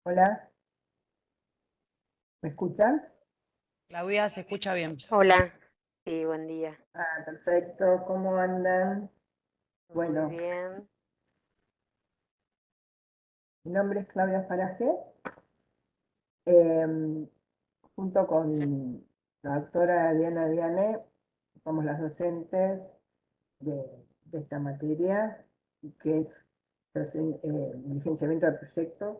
Hola, ¿me escuchan? Claudia, se escucha bien. Hola, sí, buen día. Perfecto, ¿cómo andan? Muy Bueno, bien. mi nombre es Claudia Farajé, em, junto con la doctora Diana Diané, somos las docentes de, de esta materia, que es licenciamiento de proyectos.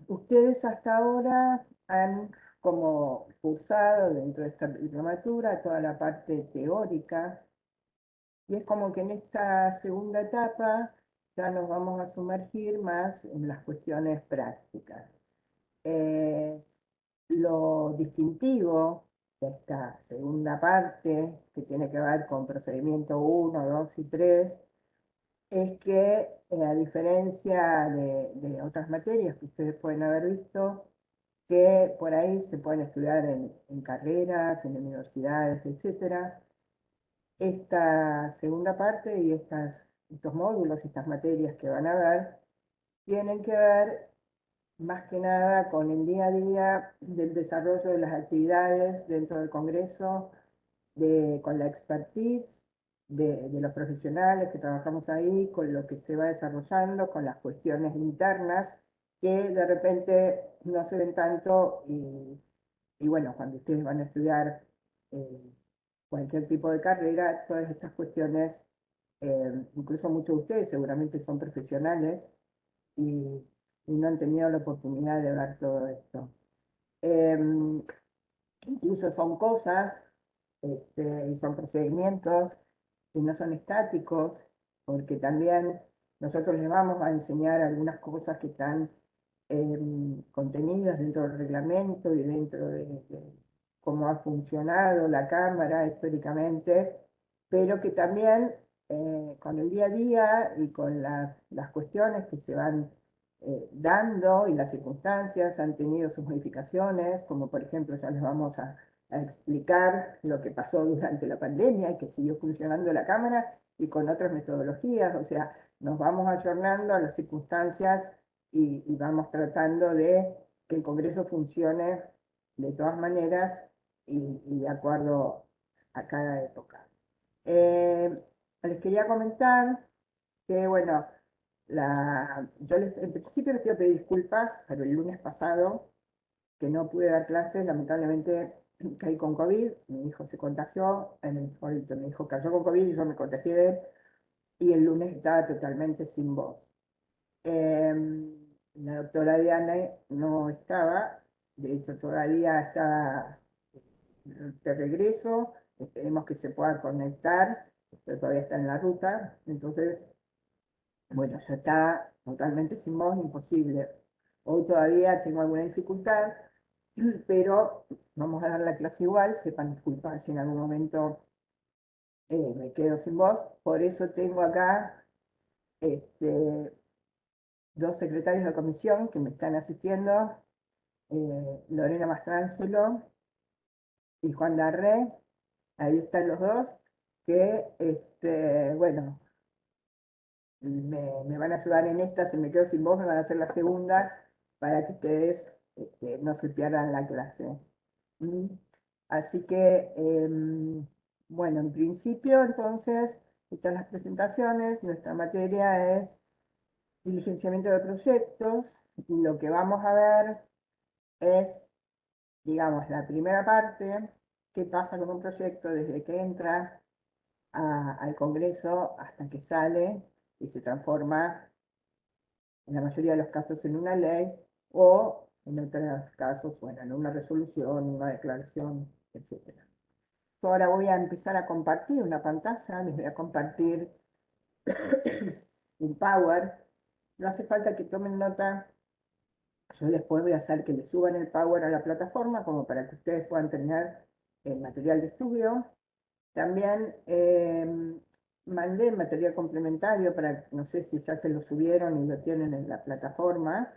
Ustedes hasta ahora han como cursado dentro de esta diplomatura toda la parte teórica. Y es como que en esta segunda etapa ya nos vamos a sumergir más en las cuestiones prácticas. Eh, lo distintivo de esta segunda parte, que tiene que ver con procedimiento uno, 2 y 3, es que a diferencia de otras materias que ustedes pueden haber visto, que por ahí se pueden estudiar en carreras, en universidades, etcétera, esta segunda parte y estos módulos, estas materias que van a ver, tienen que ver más que nada con el día a día del desarrollo de las actividades dentro del Congreso, con la expertise de los profesionales que trabajamos ahí, con lo que se va desarrollando, con las cuestiones internas que de repente no se ven tanto y bueno, cuando ustedes van a estudiar eh, cualquier tipo de carrera, todas estas cuestiones, incluso muchos de ustedes seguramente son profesionales y, y no han tenido la oportunidad de ver todo esto. Eh, incluso son cosas y son procedimientos que no son estáticos, porque también nosotros les vamos a enseñar algunas cosas que están contenidas dentro del reglamento y dentro de cómo ha funcionado la Cámara históricamente, pero que también con el día a día y con las cuestiones que se van dando y las circunstancias han tenido sus modificaciones, como por ejemplo ya les vamos a explicar lo que pasó durante la pandemia y que siguió funcionando la Cámara y con otras metodologías, o sea, nos vamos ayornando a las circunstancias y vamos tratando de que el Congreso funcione de todas maneras y de acuerdo a cada época. Les quería comentar que, bueno, en principio les quiero pedir disculpas, pero el lunes pasado, que no pude dar clases, lamentablemente caí con COVID, mi hijo se contagió, mi hijo cayó con COVID y yo me contagié de él, y el lunes estaba totalmente sin voz. La doctora Diana no estaba, de hecho todavía está de regreso, esperemos que se pueda conectar, pero todavía está en la ruta, entonces, bueno, ya está totalmente sin voz, imposible. Hoy todavía tengo alguna dificultad, pero vamos a dar la clase igual, sepan disculpar si en algún momento me quedo sin voz, por eso tengo acá este, dos secretarios de comisión que me están asistiendo, Lorena Mastrangelo y Juan Darré, ahí están los dos, que, bueno, me van a ayudar en esta, si me quedo sin voz me van a hacer la segunda para que ustedes no se pierdan la clase. ¿Mm? Así que, bueno, en principio entonces, estas las presentaciones, nuestra materia es diligenciamiento de proyectos y lo que vamos a ver es, digamos, la primera parte, qué pasa con un proyecto desde que entra al Congreso hasta que sale y se transforma, en la mayoría de los casos, en una ley o, en otros casos, bueno, en una resolución, una declaración, etcétera. Yo ahora voy a empezar a compartir una pantalla, les voy a compartir un Power. No hace falta que tomen nota, yo después voy a hacer que le suban el Power a la plataforma como para que ustedes puedan tener el material de estudio. También mandé material complementario para, no sé si ya se lo subieron y lo tienen en la plataforma,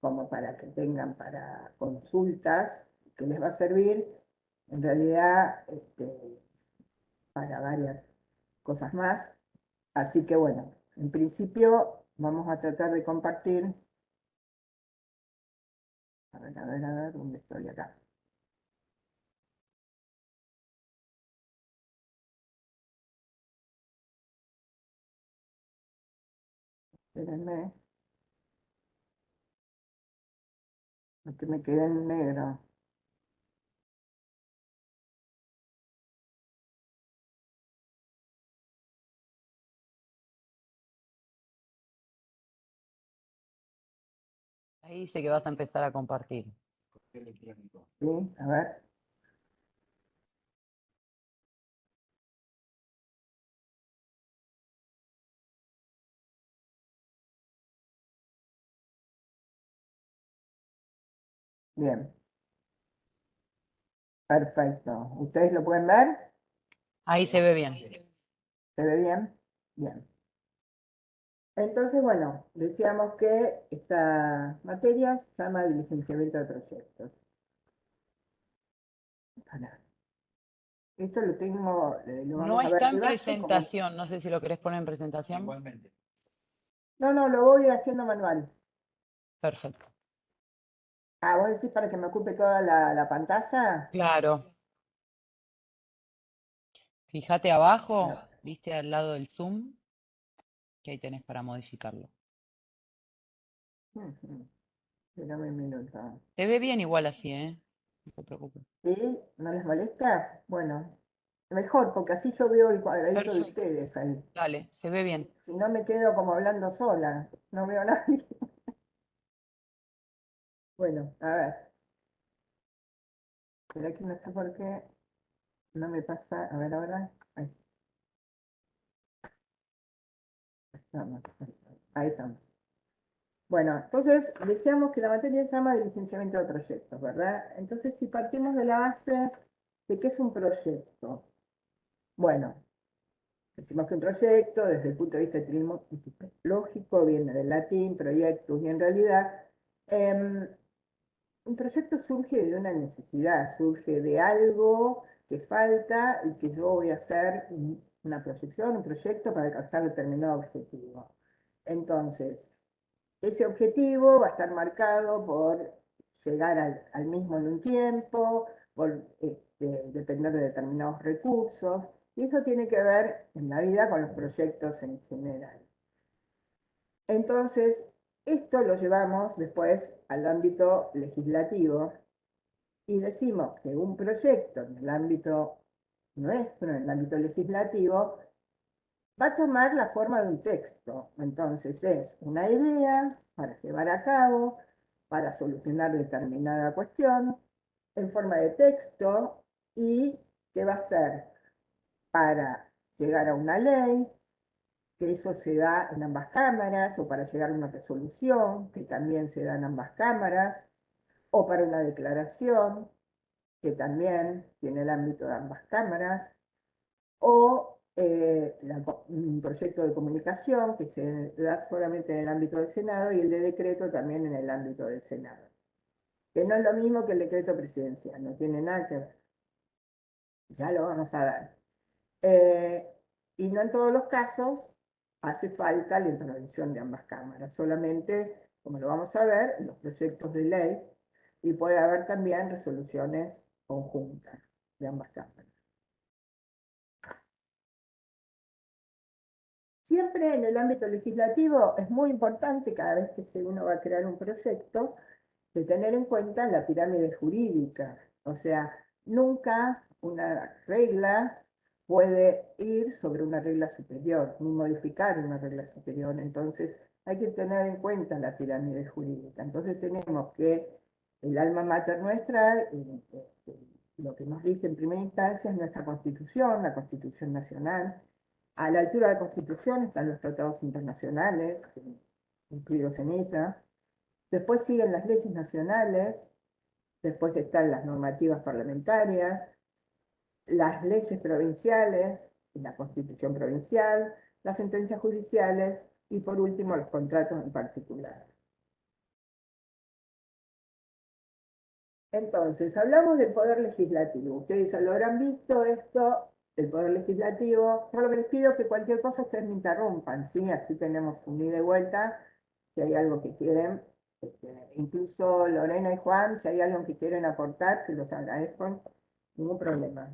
como para que tengan para consultas, que les va a servir en realidad para varias cosas más. Así que bueno, en principio vamos a tratar de compartir A ver, ¿dónde estoy acá? Espérenme, porque me quedé en negro. Ahí dice que vas a empezar a compartir. Sí, a ver. Bien, perfecto. ¿Ustedes lo pueden ver? Ahí se ve bien. ¿Se ve bien? Bien. Entonces, bueno, decíamos que esta materia se llama licenciamiento de proyectos. Para- Esto lo tengo, lo No vamos a está ver en de base como... presentación, no sé si lo querés poner en presentación. No, no, lo voy haciendo manual. Perfecto. Ah, ¿vos decís para que me ocupe toda la pantalla? Claro. Fíjate abajo, viste al lado del zoom, que ahí tenés para modificarlo. Ujú. Espérame un minuto. Se ve bien igual así, ¿eh? No te preocupes. ¿Sí? ¿No les molesta? Bueno, mejor, porque así yo veo el cuadradito de Perfecto. ustedes ahí. Dale, se ve bien. Si no me quedo como hablando sola, no veo a nadie. Bueno, a ver, pero aquí no sé por qué no me pasa. A ver, ahora. Ahí estamos. Ahí estamos. Bueno, entonces decíamos que la materia se llama de licenciamiento de proyectos, ¿verdad? Entonces, si partimos de la base de qué es un proyecto. Bueno, decimos que un proyecto, desde el punto de vista lógico, viene del latín, proyectus, y en realidad un proyecto surge de una necesidad, surge de algo que falta y que yo voy a hacer una proyección, un proyecto para alcanzar determinado objetivo. Entonces, ese objetivo va a estar marcado por llegar al mismo en un tiempo, por depender de determinados recursos, y eso tiene que ver en la vida con los proyectos en general. Entonces, esto lo llevamos después al ámbito legislativo y decimos que un proyecto en el ámbito nuestro, en el ámbito legislativo, va a tomar la forma de un texto. Entonces es una idea para llevar a cabo, para solucionar determinada cuestión, en forma de texto y que va a ser para llegar a una ley, que eso se da en ambas cámaras, o para llegar a una resolución, que también se da en ambas cámaras, o para una declaración, que también tiene el ámbito de ambas cámaras, o un proyecto de comunicación que se da solamente en el ámbito del Senado y el de decreto también en el ámbito del Senado. Que no es lo mismo que el decreto presidencial, no tiene nada que ver. Ya lo vamos a ver. Eh, y no en todos los casos hace falta la intervención de ambas cámaras, solamente, como lo vamos a ver, en los proyectos de ley, y puede haber también resoluciones conjuntas de ambas cámaras. Siempre en el ámbito legislativo es muy importante, cada vez que uno va a crear un proyecto, de tener en cuenta la pirámide jurídica. O sea, nunca una regla puede ir sobre una regla superior, ni modificar una regla superior. Entonces, hay que tener en cuenta la pirámide jurídica. Entonces, tenemos que el alma mater nuestra, lo que nos dice en primera instancia es nuestra Constitución, la Constitución Nacional. A la altura de la Constitución están los tratados internacionales, incluidos en ella. Después siguen las leyes nacionales, después están las normativas parlamentarias, las leyes provinciales, la constitución provincial, las sentencias judiciales y por último los contratos en particular. Entonces, hablamos del poder legislativo. Ustedes ya lo habrán visto esto, el poder legislativo. Yo lo que les pido es que cualquier cosa ustedes me interrumpan, ¿sí? Así tenemos un ida y vuelta, si hay algo que quieren. Incluso Lorena y Juan, si hay algo que quieren aportar, se los agradezco, ningún problema.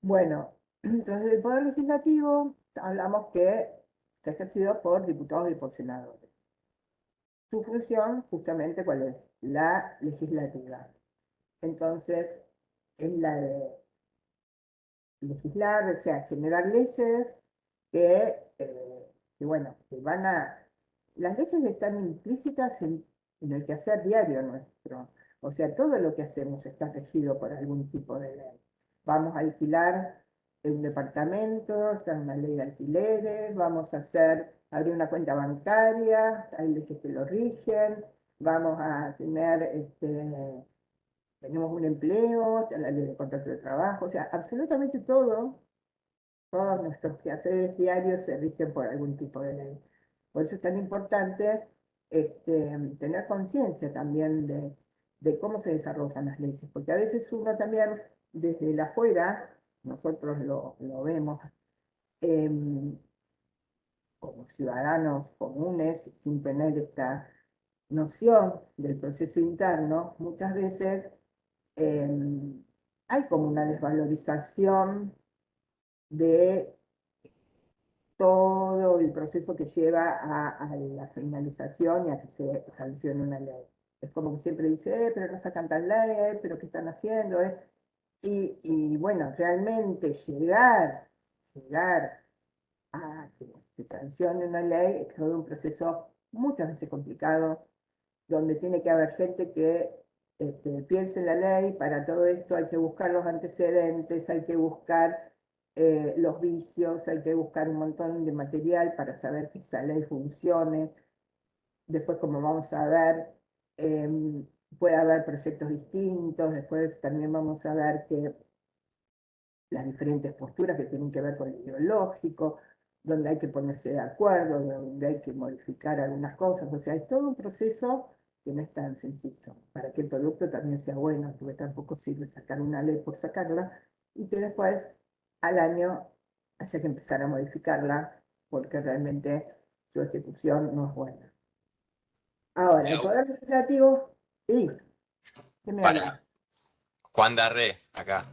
Bueno, entonces el Poder Legislativo, hablamos que está ejercido por diputados y por senadores. Su función, justamente, ¿cuál es? La legislativa. Entonces, es la de legislar, o sea, generar leyes que bueno, que van a... Las leyes están implícitas en el quehacer diario nuestro. O sea, todo lo que hacemos está regido por algún tipo de ley. Vamos a alquilar un departamento, está en una ley de alquileres, vamos a abrir una cuenta bancaria, hay leyes que lo rigen, vamos a tener tenemos un empleo, la ley de contrato de trabajo, o sea, absolutamente todo, todos nuestros quehaceres diarios se rigen por algún tipo de ley. Por eso es tan importante tener conciencia también de cómo se desarrollan las leyes, porque a veces uno también, desde el afuera, nosotros lo vemos como ciudadanos comunes, sin tener esta noción del proceso interno, muchas veces eh, hay como una desvalorización de todo el proceso que lleva a la finalización y a que se sancione una ley. Es como que siempre dice, pero no sacan tal ley, pero ¿qué están haciendo? Y bueno, realmente llegar a que se sancione una ley es todo un proceso muchas veces complicado, donde tiene que haber gente que piense en la ley. Para todo esto hay que buscar los antecedentes, hay que buscar los vicios, hay que buscar un montón de material para saber que esa ley funcione. Después, como vamos a ver, puede haber proyectos distintos, después también vamos a ver que las diferentes posturas que tienen que ver con lo ideológico, donde hay que ponerse de acuerdo, donde hay que modificar algunas cosas. O sea, es todo un proceso que no es tan sencillo, para que el producto también sea bueno, porque tampoco sirve sacar una ley por sacarla, y que después, al año, haya que empezar a modificarla, porque realmente su ejecución no es buena. Ahora, el Lau, Poder Legislativo, sí, ¿qué me habla? para Juan Darré, acá.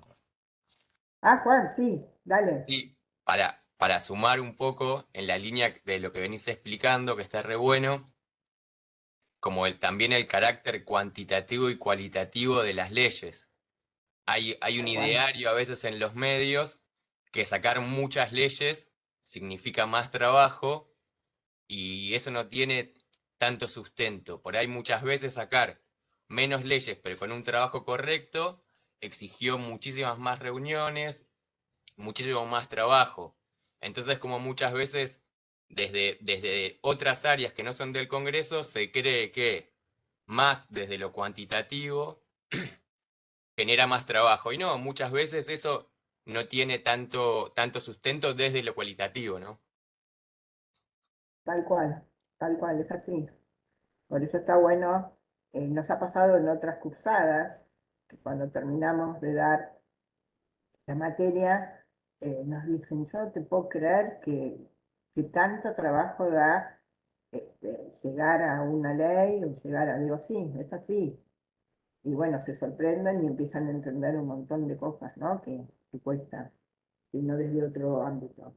Ah, Juan, sí, dale. Sí, para sumar un poco en la línea de lo que venís explicando, que está re bueno, como también el carácter cuantitativo y cualitativo de las leyes. Hay un Tal cual. ideario a veces en los medios que sacar muchas leyes significa más trabajo y eso no tiene tanto sustento. Por ahí muchas veces sacar menos leyes, pero con un trabajo correcto, exigió muchísimas más reuniones, muchísimo más trabajo. Entonces, como muchas veces desde otras áreas que no son del Congreso, se cree que más desde lo cuantitativo genera más trabajo. Y no, muchas veces eso no tiene tanto sustento desde lo cualitativo, ¿no? Tal cual, es así. Por eso está bueno, nos ha pasado en otras cursadas, que cuando terminamos de dar la materia, nos dicen, yo no te puedo creer que tanto trabajo da llegar a una ley o llegar a, digo, sí, es así. Y bueno, se sorprenden y empiezan a entender un montón de cosas, ¿no? Que cuesta, sino desde otro ámbito.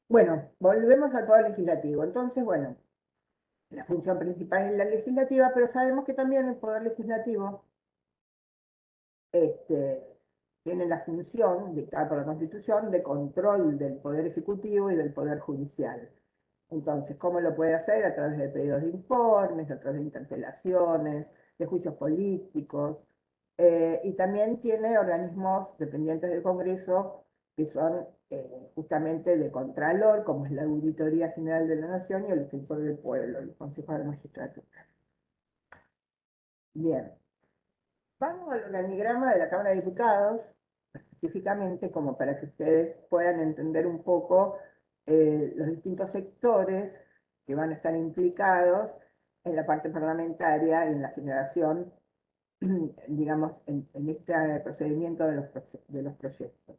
Bueno, volvemos al Poder Legislativo. Entonces, bueno, la función principal es la legislativa, pero sabemos que también el Poder Legislativo este, tiene la función, dictada por la Constitución, de control del Poder Ejecutivo y del Poder Judicial. Entonces, ¿cómo lo puede hacer? A través de pedidos de informes, a través de interpelaciones, de juicios políticos, y también tiene organismos dependientes del Congreso que son justamente de Contralor, como es la Auditoría General de la Nación y el Defensor del Pueblo, el Consejo de la Magistratura. Bien, vamos al organigrama de la Cámara de Diputados, específicamente como para que ustedes puedan entender un poco los distintos sectores que van a estar implicados en la parte parlamentaria y en la generación, digamos, en este procedimiento de los proyectos.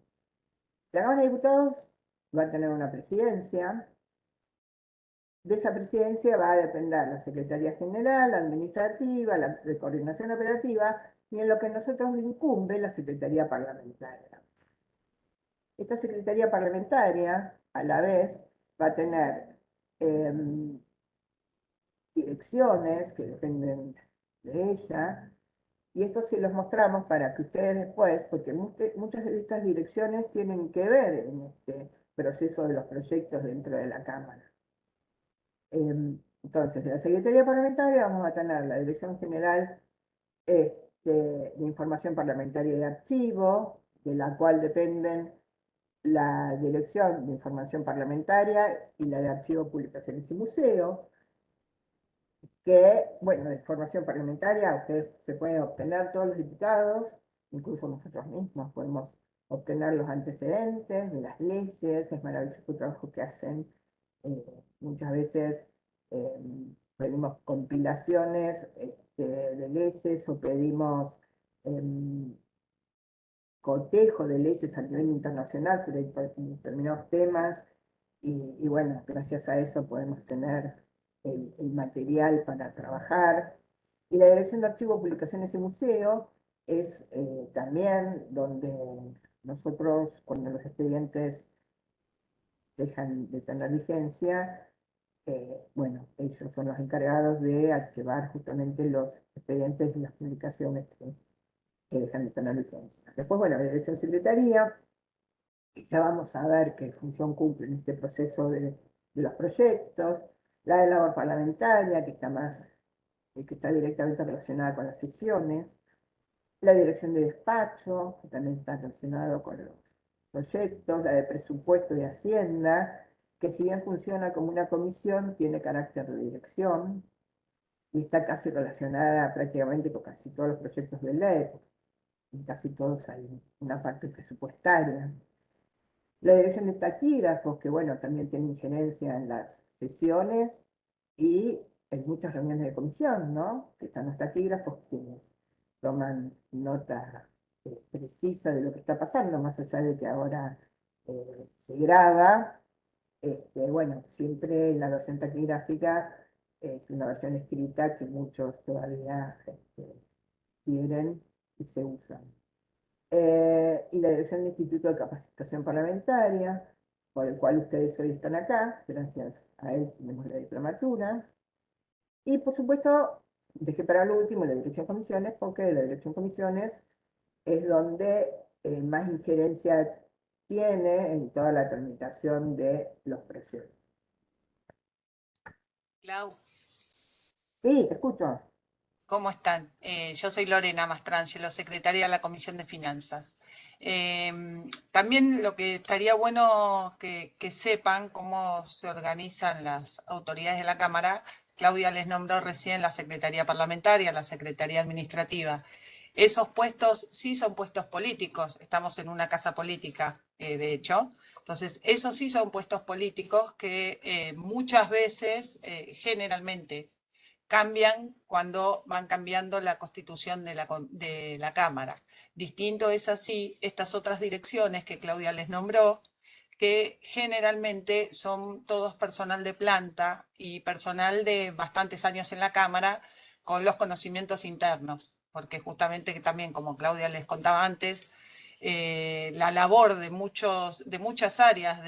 La Cámara de Diputados va a tener una presidencia, de esa presidencia va a depender la Secretaría General, la Administrativa, la de Coordinación Operativa, y en lo que a nosotros nos incumbe la Secretaría Parlamentaria. Esta Secretaría Parlamentaria, a la vez, va a tener direcciones que dependen de ella, y esto se los mostramos para que ustedes después, porque muchas de estas direcciones tienen que ver en este proceso de los proyectos dentro de la Cámara. Entonces, de la Secretaría Parlamentaria vamos a tener la Dirección General de Información Parlamentaria y de Archivo, de la cual dependen la Dirección de Información Parlamentaria y la de Archivo, Publicaciones y Museo, que, bueno, de información parlamentaria ustedes se pueden obtener todos los diputados, incluso nosotros mismos podemos obtener los antecedentes de las leyes, es maravilloso el trabajo que hacen. Muchas veces pedimos compilaciones de leyes o pedimos cotejo de leyes a nivel internacional sobre determinados temas y bueno, gracias a eso podemos tener el material para trabajar. Y la Dirección de Archivo, Publicaciones y Museo es también donde nosotros, cuando los expedientes dejan de tener vigencia, bueno, ellos son los encargados de archivar justamente los expedientes y las publicaciones que dejan de tener vigencia. Después, bueno, la Dirección Secretaría, ya vamos a ver qué función cumple en este proceso de los proyectos, la de labor parlamentaria, que está directamente relacionada con las sesiones, la dirección de despacho, que también está relacionado con los proyectos, la de presupuesto y hacienda, que si bien funciona como una comisión, tiene carácter de dirección y está casi relacionada prácticamente con casi todos los proyectos de ley, en casi todos hay una parte presupuestaria. La dirección de taquígrafos, que bueno, también tiene injerencia en las sesiones y en muchas reuniones de comisión, ¿no? Que están los taquígrafos que toman nota precisa de lo que está pasando, más allá de que ahora se graba. Bueno, siempre la versión taquigráfica es una versión escrita que muchos todavía quieren y se usan. Y la dirección del Instituto de Capacitación Parlamentaria, por el cual ustedes hoy están acá, gracias a él tenemos la diplomatura. Y por supuesto, dejé para lo último la dirección comisiones, porque la dirección comisiones es donde más injerencia tiene en toda la tramitación de los proyectos. Clau, Sí, te escucho. ¿cómo están? Yo soy Lorena Mastrangelo, secretaria de la Comisión de Finanzas. También lo que estaría bueno que sepan cómo se organizan las autoridades de la Cámara. Claudia les nombró recién la Secretaría Parlamentaria, la Secretaría Administrativa. Esos puestos sí son puestos políticos, estamos en una casa política, de hecho. Entonces, esos sí son puestos políticos que muchas veces, generalmente, cambian cuando van cambiando la constitución de la Cámara. Distinto es así estas otras direcciones que Claudia les nombró, que generalmente son todos personal de planta y personal de bastantes años en la Cámara con los conocimientos internos, porque justamente que también, como Claudia les contaba antes, la labor de muchas áreas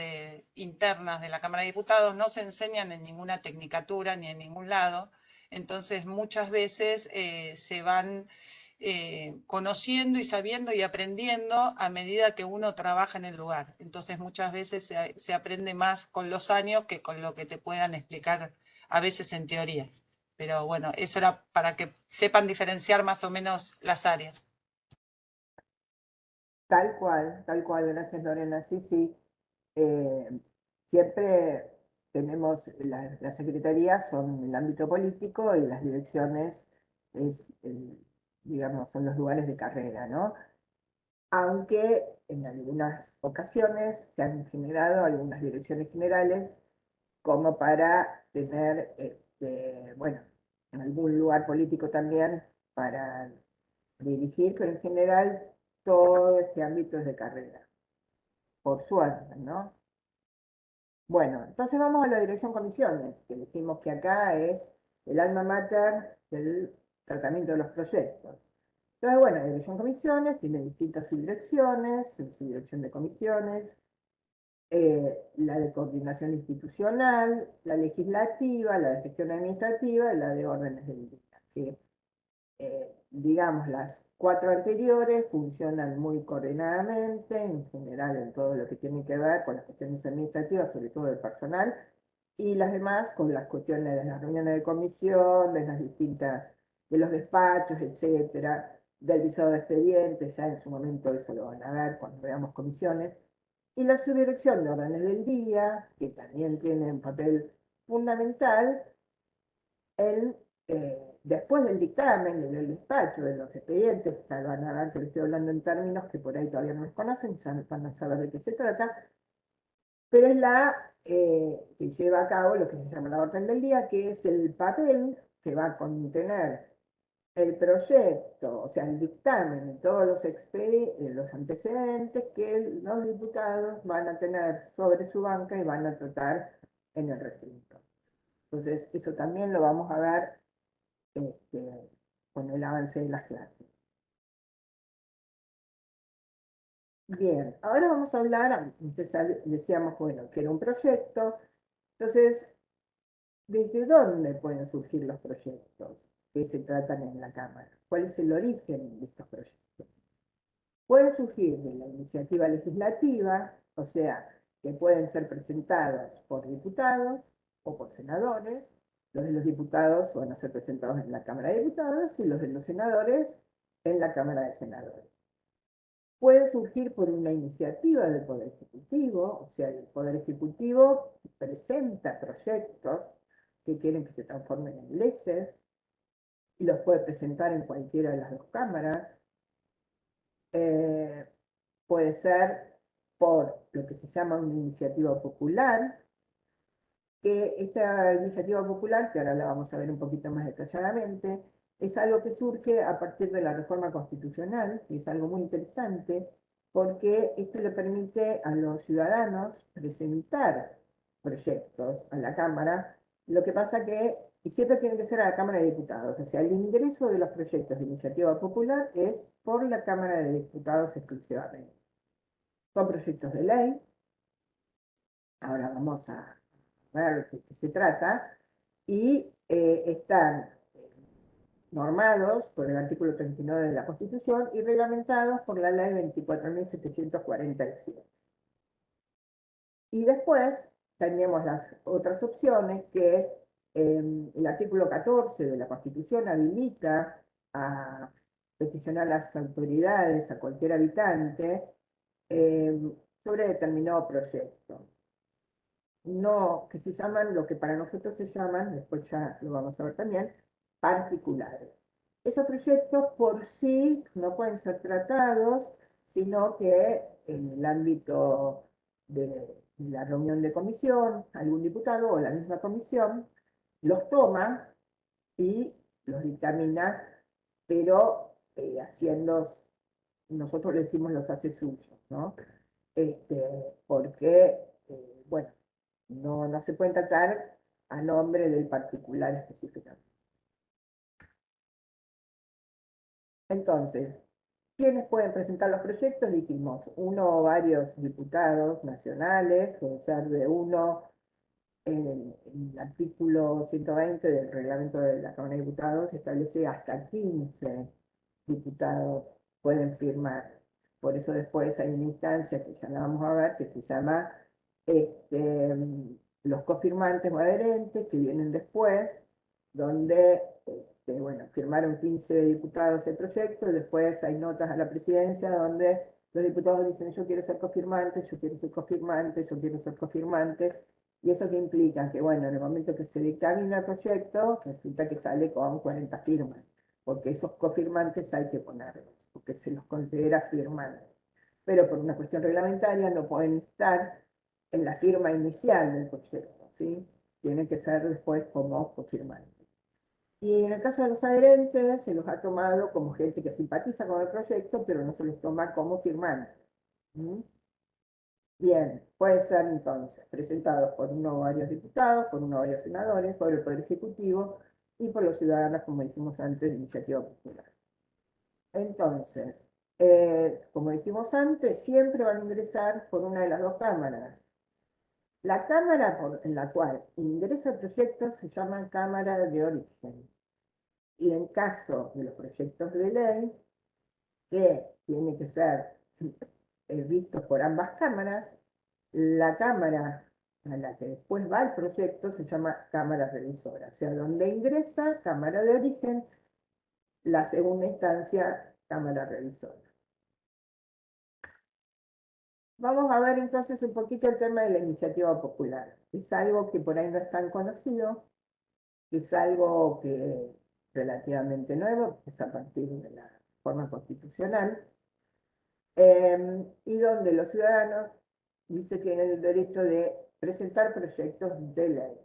internas de la Cámara de Diputados no se enseñan en ninguna tecnicatura ni en ningún lado. Entonces, muchas veces se van conociendo y sabiendo y aprendiendo a medida que uno trabaja en el lugar. Entonces, muchas veces se aprende más con los años que con lo que te puedan explicar a veces en teoría. Pero bueno, eso era para que sepan diferenciar más o menos las áreas. Tal cual, gracias Lorena. Sí, sí. Siempre tenemos, las secretarías son el ámbito político y las direcciones es, digamos, son los lugares de carrera, ¿no? Aunque en algunas ocasiones se han generado algunas direcciones generales como para tener, bueno, en algún lugar político también para dirigir, pero en general todo este ámbito es de carrera, por suerte, ¿no? Bueno, entonces vamos a la dirección comisiones, que dijimos que acá es el alma mater del tratamiento de los proyectos. Entonces, bueno, la dirección comisiones tiene distintas subdirecciones, subdirección de comisiones, la de coordinación institucional, la legislativa, la de gestión administrativa y la de órdenes del día, que digamos, las 4 anteriores funcionan muy coordinadamente, en general en todo lo que tiene que ver con las cuestiones administrativas, sobre todo del personal, y las demás con las cuestiones de las reuniones de comisión, de las distintas, de los despachos, etcétera, del visado de expedientes, ya en su momento eso lo van a ver cuando veamos comisiones, y la subdirección de órdenes del día, que también tiene un papel fundamental, después del dictamen, del despacho, de los expedientes, ya van a ver que le estoy hablando en términos que por ahí todavía no los conocen, ya van a saber de qué se trata, pero es la que lleva a cabo lo que se llama la orden del día, que es el papel que va a contener el proyecto, o sea, el dictamen y todos los antecedentes que los diputados van a tener sobre su banca y van a tratar en el recinto. Entonces, eso también lo vamos a ver con el avance de las clases. Bien, ahora vamos a hablar, decíamos, bueno, que era un proyecto, entonces, ¿desde dónde pueden surgir los proyectos que se tratan en la Cámara? ¿Cuál es el origen de estos proyectos? Pueden surgir de la iniciativa legislativa, o sea, que pueden ser presentados por diputados o por senadores. Los de los diputados van a ser presentados en la Cámara de Diputados y los de los senadores en la Cámara de Senadores. Puede surgir por una iniciativa del Poder Ejecutivo, o sea, el Poder Ejecutivo presenta proyectos que quieren que se transformen en leyes y los puede presentar en cualquiera de las dos cámaras. Puede ser por lo que se llama una iniciativa popular, que esta iniciativa popular, que ahora la vamos a ver un poquito más detalladamente, es algo que surge a partir de la reforma constitucional, que es algo muy interesante, porque esto le permite a los ciudadanos presentar proyectos a la Cámara. Lo que pasa que, y siempre tiene que ser a la Cámara de Diputados, o sea, el ingreso de los proyectos de iniciativa popular es por la Cámara de Diputados exclusivamente. Son proyectos de ley, ahora vamos a ver de qué se trata, y están normados por el artículo 39 de la Constitución y reglamentados por la ley 24.747. Y después tenemos las otras opciones que el artículo 14 de la Constitución habilita a peticionar a las autoridades, a cualquier habitante, sobre determinado proyecto. No, que se llaman, lo que para nosotros se llaman, después ya lo vamos a ver también, particulares. Esos proyectos por sí no pueden ser tratados, sino que en el ámbito de la reunión de comisión, algún diputado o la misma comisión los toma y los dictamina, pero haciendo, nosotros le decimos los hace suyos, ¿no? Porque, bueno, no se pueden tratar a nombre del particular específicamente. Entonces, ¿quiénes pueden presentar los proyectos? Dijimos, uno o varios diputados nacionales, puede ser de uno, en el artículo 120 del reglamento de la Cámara de Diputados establece hasta 15 diputados pueden firmar. Por eso después hay una instancia que ya la vamos a ver, que se llama los cofirmantes o adherentes, que vienen después, donde bueno, firmaron 15 diputados el proyecto, y después hay notas a la presidencia donde los diputados dicen yo quiero ser cofirmante, yo quiero ser cofirmante, yo quiero ser cofirmante, y eso que implica que, bueno, en el momento que se dictamina el proyecto, resulta que sale con 40 firmas, porque esos cofirmantes hay que ponerlos, porque se los considera firmantes. Pero por una cuestión reglamentaria no pueden estar en la firma inicial del proyecto, ¿sí? Tienen que ser después como cofirmantes. Y en el caso de los adherentes, se los ha tomado como gente que simpatiza con el proyecto, pero no se los toma como firmantes. Bien, puede ser entonces presentados por uno o varios diputados, por uno o varios senadores, por el Poder Ejecutivo y por los ciudadanos, como dijimos antes, de iniciativa popular. Entonces, como dijimos antes, siempre van a ingresar por una de las dos cámaras. La cámara en la cual ingresa el proyecto se llama cámara de origen. Y en caso de los proyectos de ley, que tiene que ser vistos por ambas cámaras, la cámara a la que después va el proyecto se llama cámara revisora. O sea, donde ingresa, cámara de origen, la segunda instancia, cámara revisora. Vamos a ver entonces un poquito el tema de la iniciativa popular. Es algo que por ahí no es tan conocido, es algo que es relativamente nuevo, es a partir de la reforma constitucional, y donde los ciudadanos dice tienen el derecho de presentar proyectos de ley.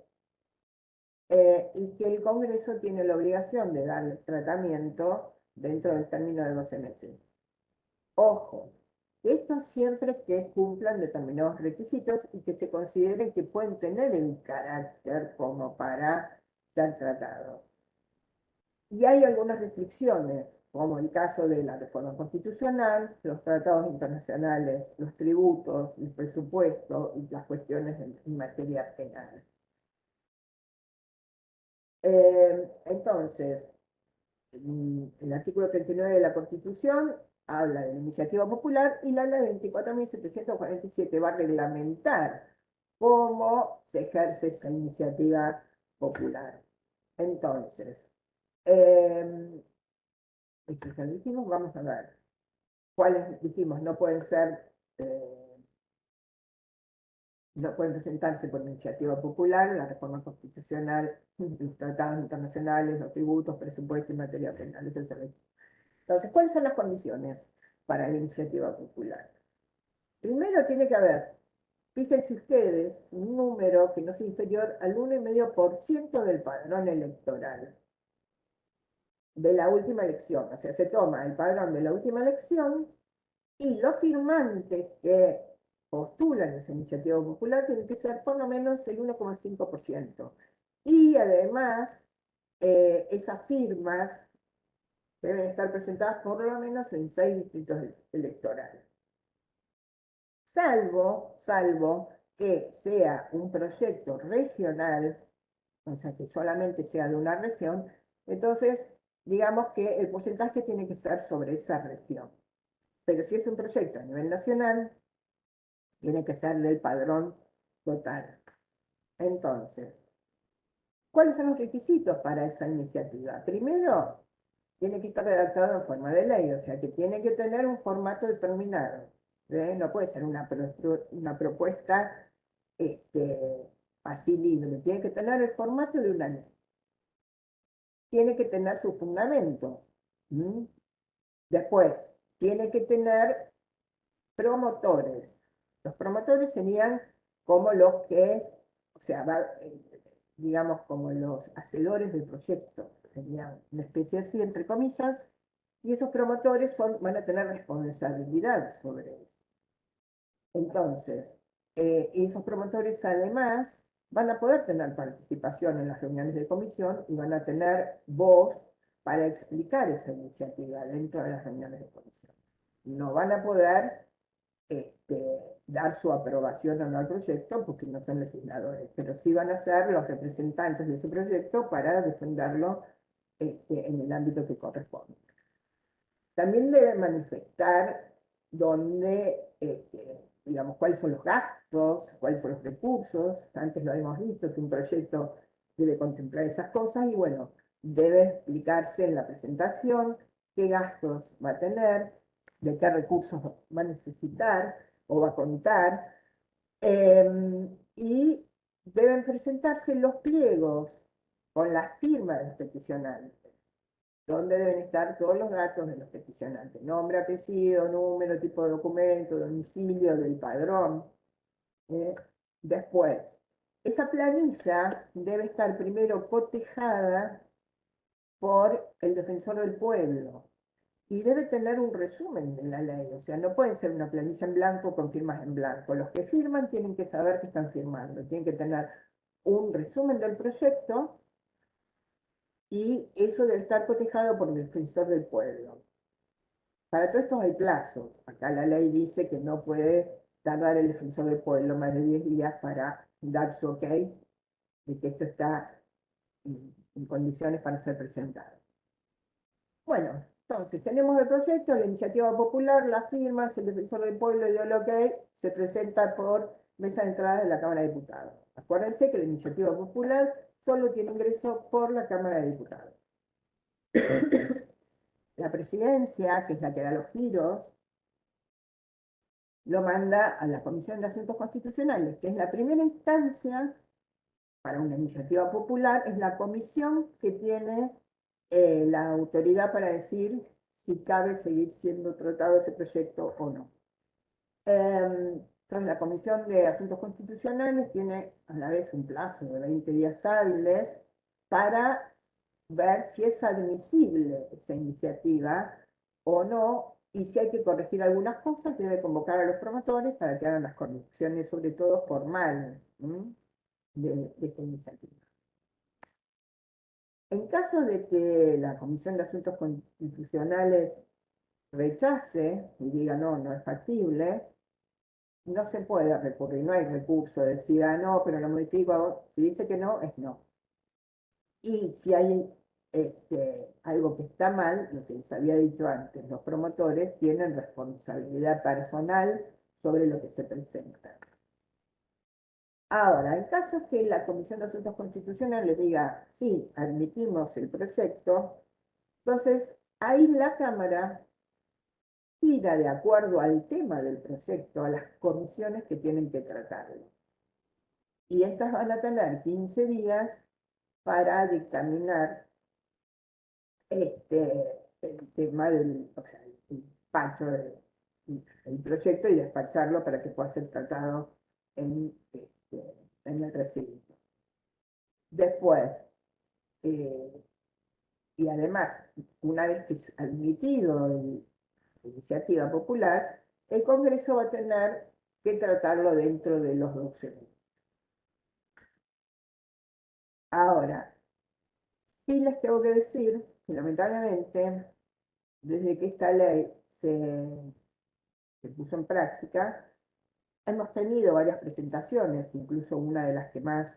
Y que el Congreso tiene la obligación de darle tratamiento dentro del término de 12 meses. Ojo, esto siempre que cumplan determinados requisitos y que se consideren que pueden tener el carácter como para ser tratados. Y hay algunas restricciones, como el caso de la reforma constitucional, los tratados internacionales, los tributos, el presupuesto y las cuestiones en materia penal. Entonces, el artículo 39 de la Constitución habla de la iniciativa popular y la ley 24.747 va a reglamentar cómo se ejerce esa iniciativa popular. Entonces, esto ya lo dijimos, vamos a ver cuáles dijimos no pueden ser, no pueden presentarse por iniciativa popular, la reforma constitucional, los tratados internacionales, los tributos, presupuesto y materia penal, etc. Entonces, ¿cuáles son las condiciones para la iniciativa popular? Primero tiene que haber, fíjense ustedes, un número que no sea inferior al 1,5% del padrón electoral de la última elección. O sea, se toma el padrón de la última elección y los firmantes que postulan esa iniciativa popular tienen que ser por lo menos el 1,5%. Y además, esas firmas deben estar presentadas por lo menos en 6 distritos electorales. Salvo que sea un proyecto regional, o sea, que solamente sea de una región, entonces digamos que el porcentaje tiene que ser sobre esa región. Pero si es un proyecto a nivel nacional, tiene que ser del padrón total. Entonces, ¿cuáles son los requisitos para esa iniciativa? Primero, tiene que estar redactado en forma de ley, o sea que tiene que tener un formato determinado. No puede ser una propuesta así libre, tiene que tener el formato de una ley. Tiene que tener sus fundamentos. Después, tiene que tener promotores. Los promotores serían como los que, o sea, digamos como los hacedores del proyecto, serían una especie así, entre comillas, y esos promotores van a tener responsabilidad sobre eso. Entonces, esos promotores además van a poder tener participación en las reuniones de comisión y van a tener voz para explicar esa iniciativa dentro de las reuniones de comisión. No van a poder dar su aprobación o no al proyecto porque no son legisladores, pero sí van a ser los representantes de ese proyecto para defenderlo en el ámbito que corresponde. También deben manifestar digamos, cuáles son los gastos, cuáles son los recursos. Antes lo hemos visto que un proyecto debe contemplar esas cosas y bueno, debe explicarse en la presentación qué gastos va a tener, de qué recursos va a necesitar o va a contar, y deben presentarse los pliegos con las firmas de los peticionantes, donde deben estar todos los datos de los peticionantes: nombre, apellido, número, tipo de documento, domicilio, del padrón. Después, esa planilla debe estar primero cotejada por el defensor del pueblo. y debe tener un resumen de la ley, o sea, no puede ser una planilla en blanco con firmas en blanco. Los que firman tienen que saber que están firmando, tienen que tener un resumen del proyecto y eso debe estar cotejado por el defensor del pueblo. Para todo esto hay plazos. Acá la ley dice que no puede tardar el defensor del pueblo más de 10 días para dar su ok de que esto está en condiciones para ser presentado. Bueno, entonces tenemos el proyecto, la iniciativa popular, las firmas, el defensor del pueblo dio el ok, se presenta por mesa de entrada de la Cámara de Diputados. Acuérdense que la iniciativa popular solo tiene ingreso por la Cámara de Diputados. La presidencia, que es la que da los giros, lo manda a la Comisión de Asuntos Constitucionales, que es la primera instancia para una iniciativa popular, es la comisión que tiene la autoridad para decir si cabe seguir siendo tratado ese proyecto o no. Entonces, la Comisión de Asuntos Constitucionales tiene a la vez un plazo de 20 días hábiles para ver si es admisible esa iniciativa o no, y si hay que corregir algunas cosas, debe convocar a los promotores para que hagan las correcciones, sobre todo formales, de esta iniciativa. En caso de que la Comisión de Asuntos Constitucionales rechace y diga no, no es factible, no se puede recurrir, no hay recurso de decir, ah, no, pero lo modifico, si dice que no, es no. Y si hay algo que está mal, lo que les había dicho antes, los promotores tienen responsabilidad personal sobre lo que se presenta. Ahora, en caso que la Comisión de Asuntos Constitucionales diga, sí, admitimos el proyecto, entonces ahí la Cámara tira de acuerdo al tema del proyecto a las comisiones que tienen que tratarlo. Y estas van a tener 15 días para dictaminar el tema del, o sea, el despacho del proyecto y despacharlo para que pueda ser tratado en el recinto. Después, y además, una vez que es admitido la iniciativa popular, el Congreso va a tener que tratarlo dentro de los 12 meses. Ahora, sí les tengo que decir que lamentablemente, desde que esta ley se puso en práctica, hemos tenido varias presentaciones, incluso una de las que más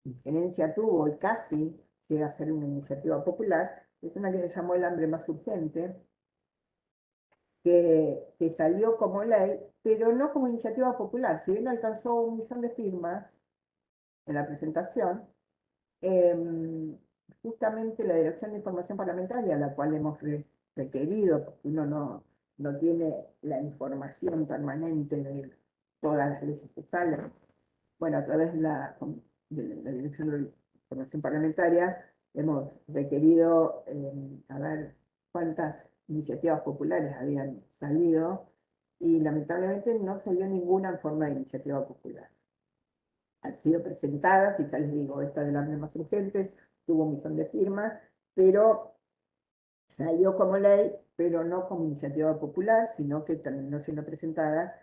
injerencia tuvo y casi llega a ser una iniciativa popular, es una que se llamó El hambre más urgente, que salió como ley, pero no como iniciativa popular. Si bien alcanzó 1 millón de firmas en la presentación, justamente la Dirección de Información Parlamentaria, a la cual hemos requerido, porque uno no tiene la información permanente de todas las leyes que salen, bueno, a través de la Dirección de Información Parlamentaria hemos requerido a ver cuántas iniciativas populares habían salido y lamentablemente no salió ninguna en forma de iniciativa popular. Han sido presentadas, y ya les digo, esta del hambre más urgente tuvo 1 millón de firmas, pero salió como ley, pero no como iniciativa popular, sino que terminó siendo presentada.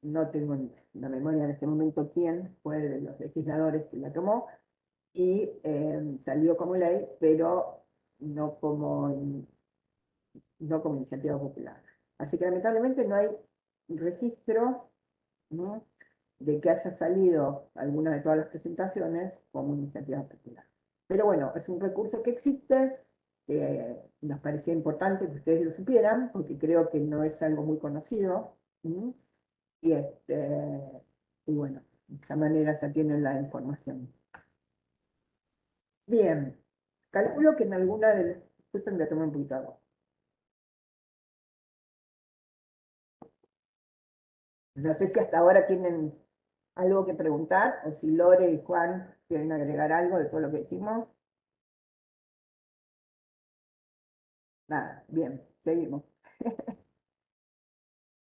No tengo en la memoria en este momento quién fue de los legisladores que la tomó, y salió como ley, pero no como iniciativa popular. Así que lamentablemente no hay registro, ¿no?, de que haya salido alguna de todas las presentaciones como iniciativa popular. Pero bueno, es un recurso que existe, nos parecía importante que ustedes lo supieran, porque creo que no es algo muy conocido, y bueno, de esta manera ya tienen la información. Bien, calculo que en alguna de las... Justo me tomé un poquito de agua. No sé si hasta ahora tienen algo que preguntar, o si Lore y Juan quieren agregar algo de todo lo que dijimos. Nada, bien, seguimos.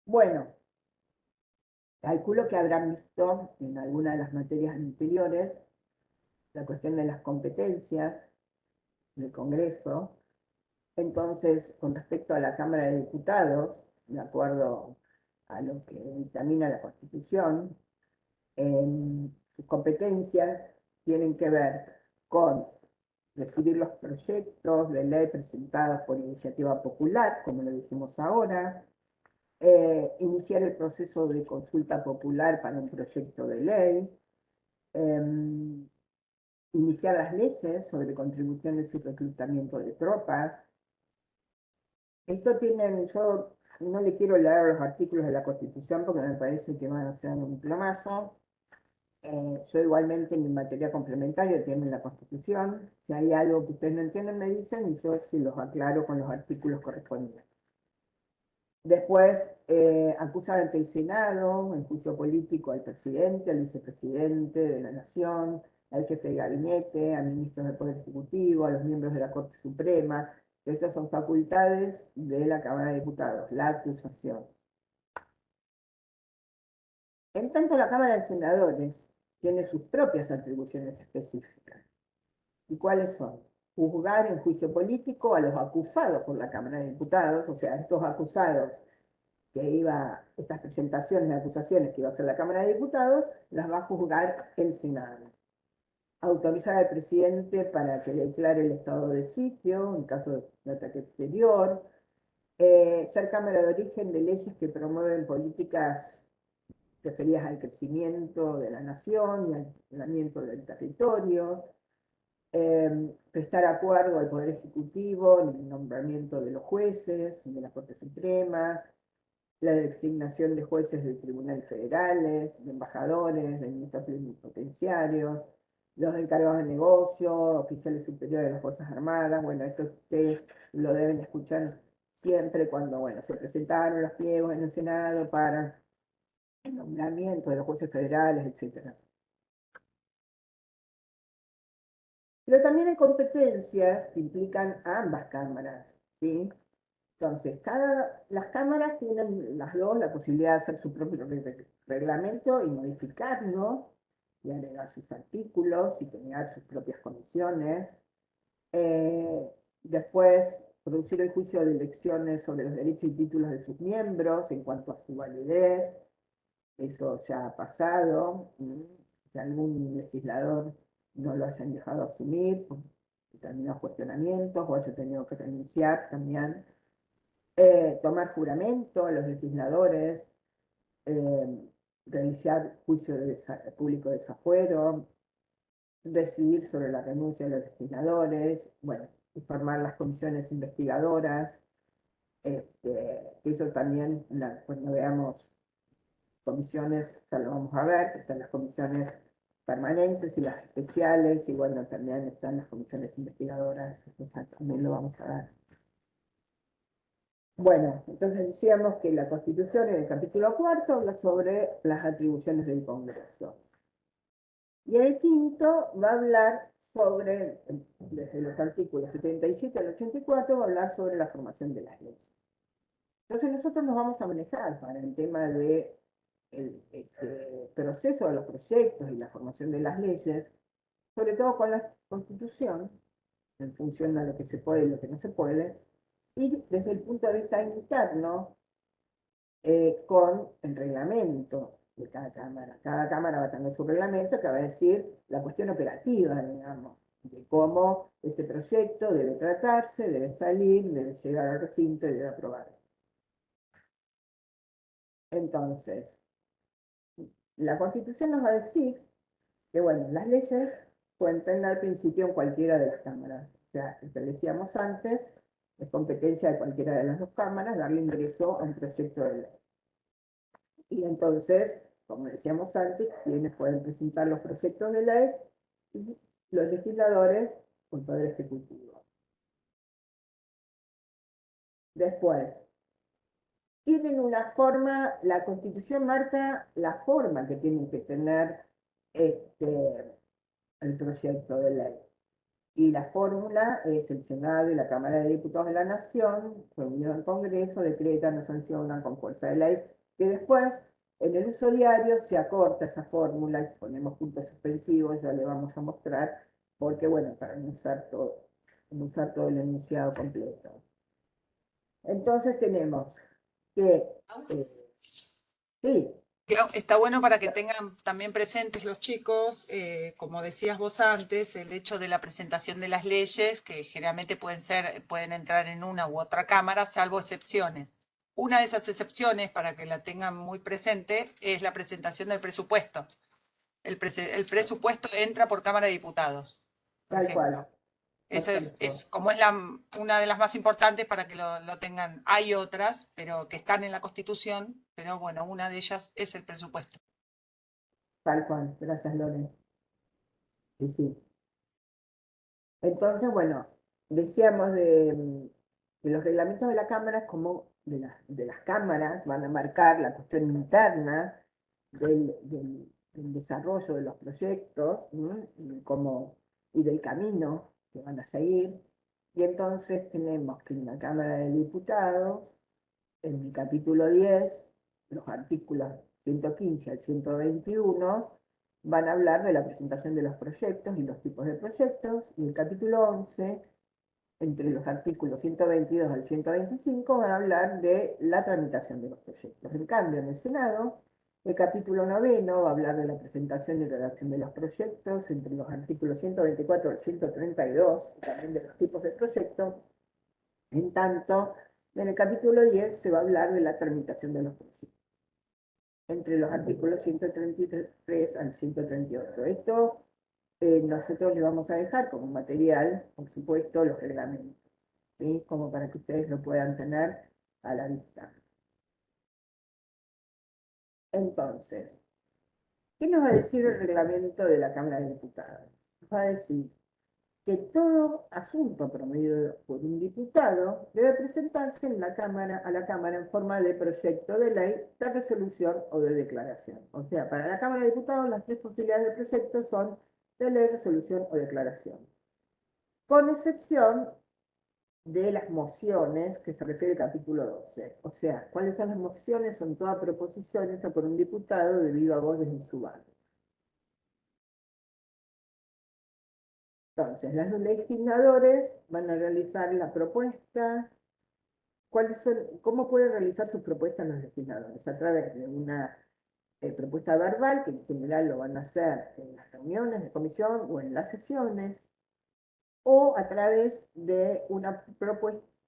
Bueno, calculo que habrán visto en alguna de las materias anteriores la cuestión de las competencias del Congreso, Entonces, con respecto a la Cámara de Diputados, de acuerdo a lo que dictamina la Constitución, sus competencias tienen que ver con recibir los proyectos de ley presentados por iniciativa popular, como lo dijimos ahora, iniciar el proceso de consulta popular para un proyecto de ley, iniciar las leyes sobre contribuciones y reclutamiento de tropas. Esto tienen, yo no le quiero leer los artículos de la Constitución porque me parece que van a ser un plomazo. Yo igualmente en mi materia complementaria tienen la Constitución. Si hay algo que ustedes no entienden me dicen y yo sí los aclaro con los artículos correspondientes. Después, acusar ante el Senado, en juicio político, al presidente, al vicepresidente de la Nación, al jefe de gabinete, a ministros del Poder Ejecutivo, a los miembros de la Corte Suprema. Estas son facultades de la Cámara de Diputados, la acusación. En tanto, la Cámara de Senadores tiene sus propias atribuciones específicas. ¿Y cuáles son? Juzgar en juicio político a los acusados por la Cámara de Diputados, o sea, estos acusados estas presentaciones de acusaciones que iba a hacer la Cámara de Diputados, las va a juzgar el Senado. Autorizar al presidente para que declare el estado de sitio en caso de ataque exterior, ser Cámara de Origen de leyes que promueven políticas referidas al crecimiento de la nación y al ordenamiento del territorio, prestar acuerdo al Poder Ejecutivo en el nombramiento de los jueces de la Corte Suprema, la designación de jueces de tribunales federales, de embajadores, de ministros plenipotenciarios, los encargados de negocio, oficiales superiores de las Fuerzas Armadas. Bueno, esto ustedes lo deben escuchar siempre cuando, bueno, se presentaron los pliegos en el Senado para el nombramiento de los jueces federales, etc. Pero también hay competencias que implican a ambas cámaras, ¿sí? Entonces, las cámaras tienen las dos la posibilidad de hacer su propio reglamento y modificarlo, y agregar sus artículos y crear sus propias comisiones. Después, producir el juicio de elecciones sobre los derechos y títulos de sus miembros en cuanto a su validez. Eso ya ha pasado, que algún legislador no lo hayan dejado asumir por determinados cuestionamientos o haya tenido que renunciar también. Tomar juramento a los legisladores, realizar juicio público de desafuero, decidir sobre la renuncia de los legisladores, bueno, y formar las comisiones investigadoras. Eso también, cuando veamos comisiones, ya lo vamos a ver, están las comisiones permanentes y las especiales, y bueno, también están las comisiones investigadoras, eso también lo vamos a ver. Bueno, entonces decíamos que la Constitución en el capítulo 4 habla sobre las atribuciones del Congreso. Y el quinto va a hablar sobre, desde los artículos 77 al 84, va a hablar sobre la formación de las leyes. Entonces nosotros nos vamos a manejar para el tema de el proceso de los proyectos y la formación de las leyes, sobre todo con la Constitución, en función de lo que se puede y lo que no se puede, y desde el punto de vista interno, con el reglamento de cada cámara. Cada cámara va a tener su reglamento que va a decir la cuestión operativa, digamos, de cómo ese proyecto debe tratarse, debe salir, debe llegar al recinto y debe aprobarse. Entonces, la Constitución nos va a decir que, bueno, las leyes pueden tener principio en cualquiera de las cámaras. O sea, lo que decíamos antes, es competencia de cualquiera de las dos cámaras darle ingreso a un proyecto de ley. Y entonces, como decíamos antes, quienes pueden presentar los proyectos de ley y los legisladores o el Poder Ejecutivo. Después, tienen una forma, la Constitución marca la forma que tienen que tener el proyecto de ley. Y la fórmula es el Senado y la Cámara de Diputados de la Nación, reunidos en Congreso, decretan o sancionan con fuerza de ley, que después, en el uso diario, se acorta esa fórmula y ponemos puntos suspensivos, ya le vamos a mostrar, porque bueno, para no usar todo el enunciado completo. Entonces tenemos que, sí, Clau, está bueno para que tengan también presentes los chicos, como decías vos antes, el hecho de la presentación de las leyes, que generalmente pueden entrar en una u otra cámara, salvo excepciones. Una de esas excepciones, para que la tengan muy presente, es la presentación del presupuesto. El presupuesto entra por Cámara de Diputados, por tal ejemplo. cual. Esa Perfecto. es como es una de las más importantes para que lo tengan. Hay otras, pero que están en la Constitución, pero bueno, una de ellas es el presupuesto. Tal cual, gracias Loren. Sí, sí. Entonces, bueno, decíamos que los reglamentos de la Cámara, como de las cámaras, van a marcar la cuestión interna del desarrollo de los proyectos, ¿no? Y del camino que van a seguir. Y entonces tenemos que en la Cámara de Diputados, en el capítulo 10, los artículos 115 al 121, van a hablar de la presentación de los proyectos y los tipos de proyectos, y el capítulo 11, entre los artículos 122 al 125, van a hablar de la tramitación de los proyectos. En cambio, en el Senado, el capítulo 9 va a hablar de la presentación y redacción de los proyectos, entre los artículos 124 al 132, y también de los tipos de proyectos. En tanto, en el capítulo 10 se va a hablar de la tramitación de los proyectos, entre los artículos 133 al 138. Esto nosotros le vamos a dejar como material, por supuesto, los reglamentos, ¿sí? Como para que ustedes lo puedan tener a la vista. Entonces, ¿qué nos va a decir el reglamento de la Cámara de Diputados? Nos va a decir que todo asunto promovido por un diputado debe presentarse a la Cámara en forma de proyecto de ley, de resolución o de declaración. O sea, para la Cámara de Diputados las tres posibilidades de proyecto son de ley, resolución o declaración. Con excepción de las mociones que se refiere al capítulo 12. O sea, ¿cuáles son las mociones? Son todas proposiciones hechas por un diputado debido a voz desde su barrio. Entonces, los legisladores van a realizar la propuesta. ¿Cómo pueden realizar sus propuestas los legisladores? A través de una propuesta verbal, que en general lo van a hacer en las reuniones de comisión o en las sesiones, o a través de una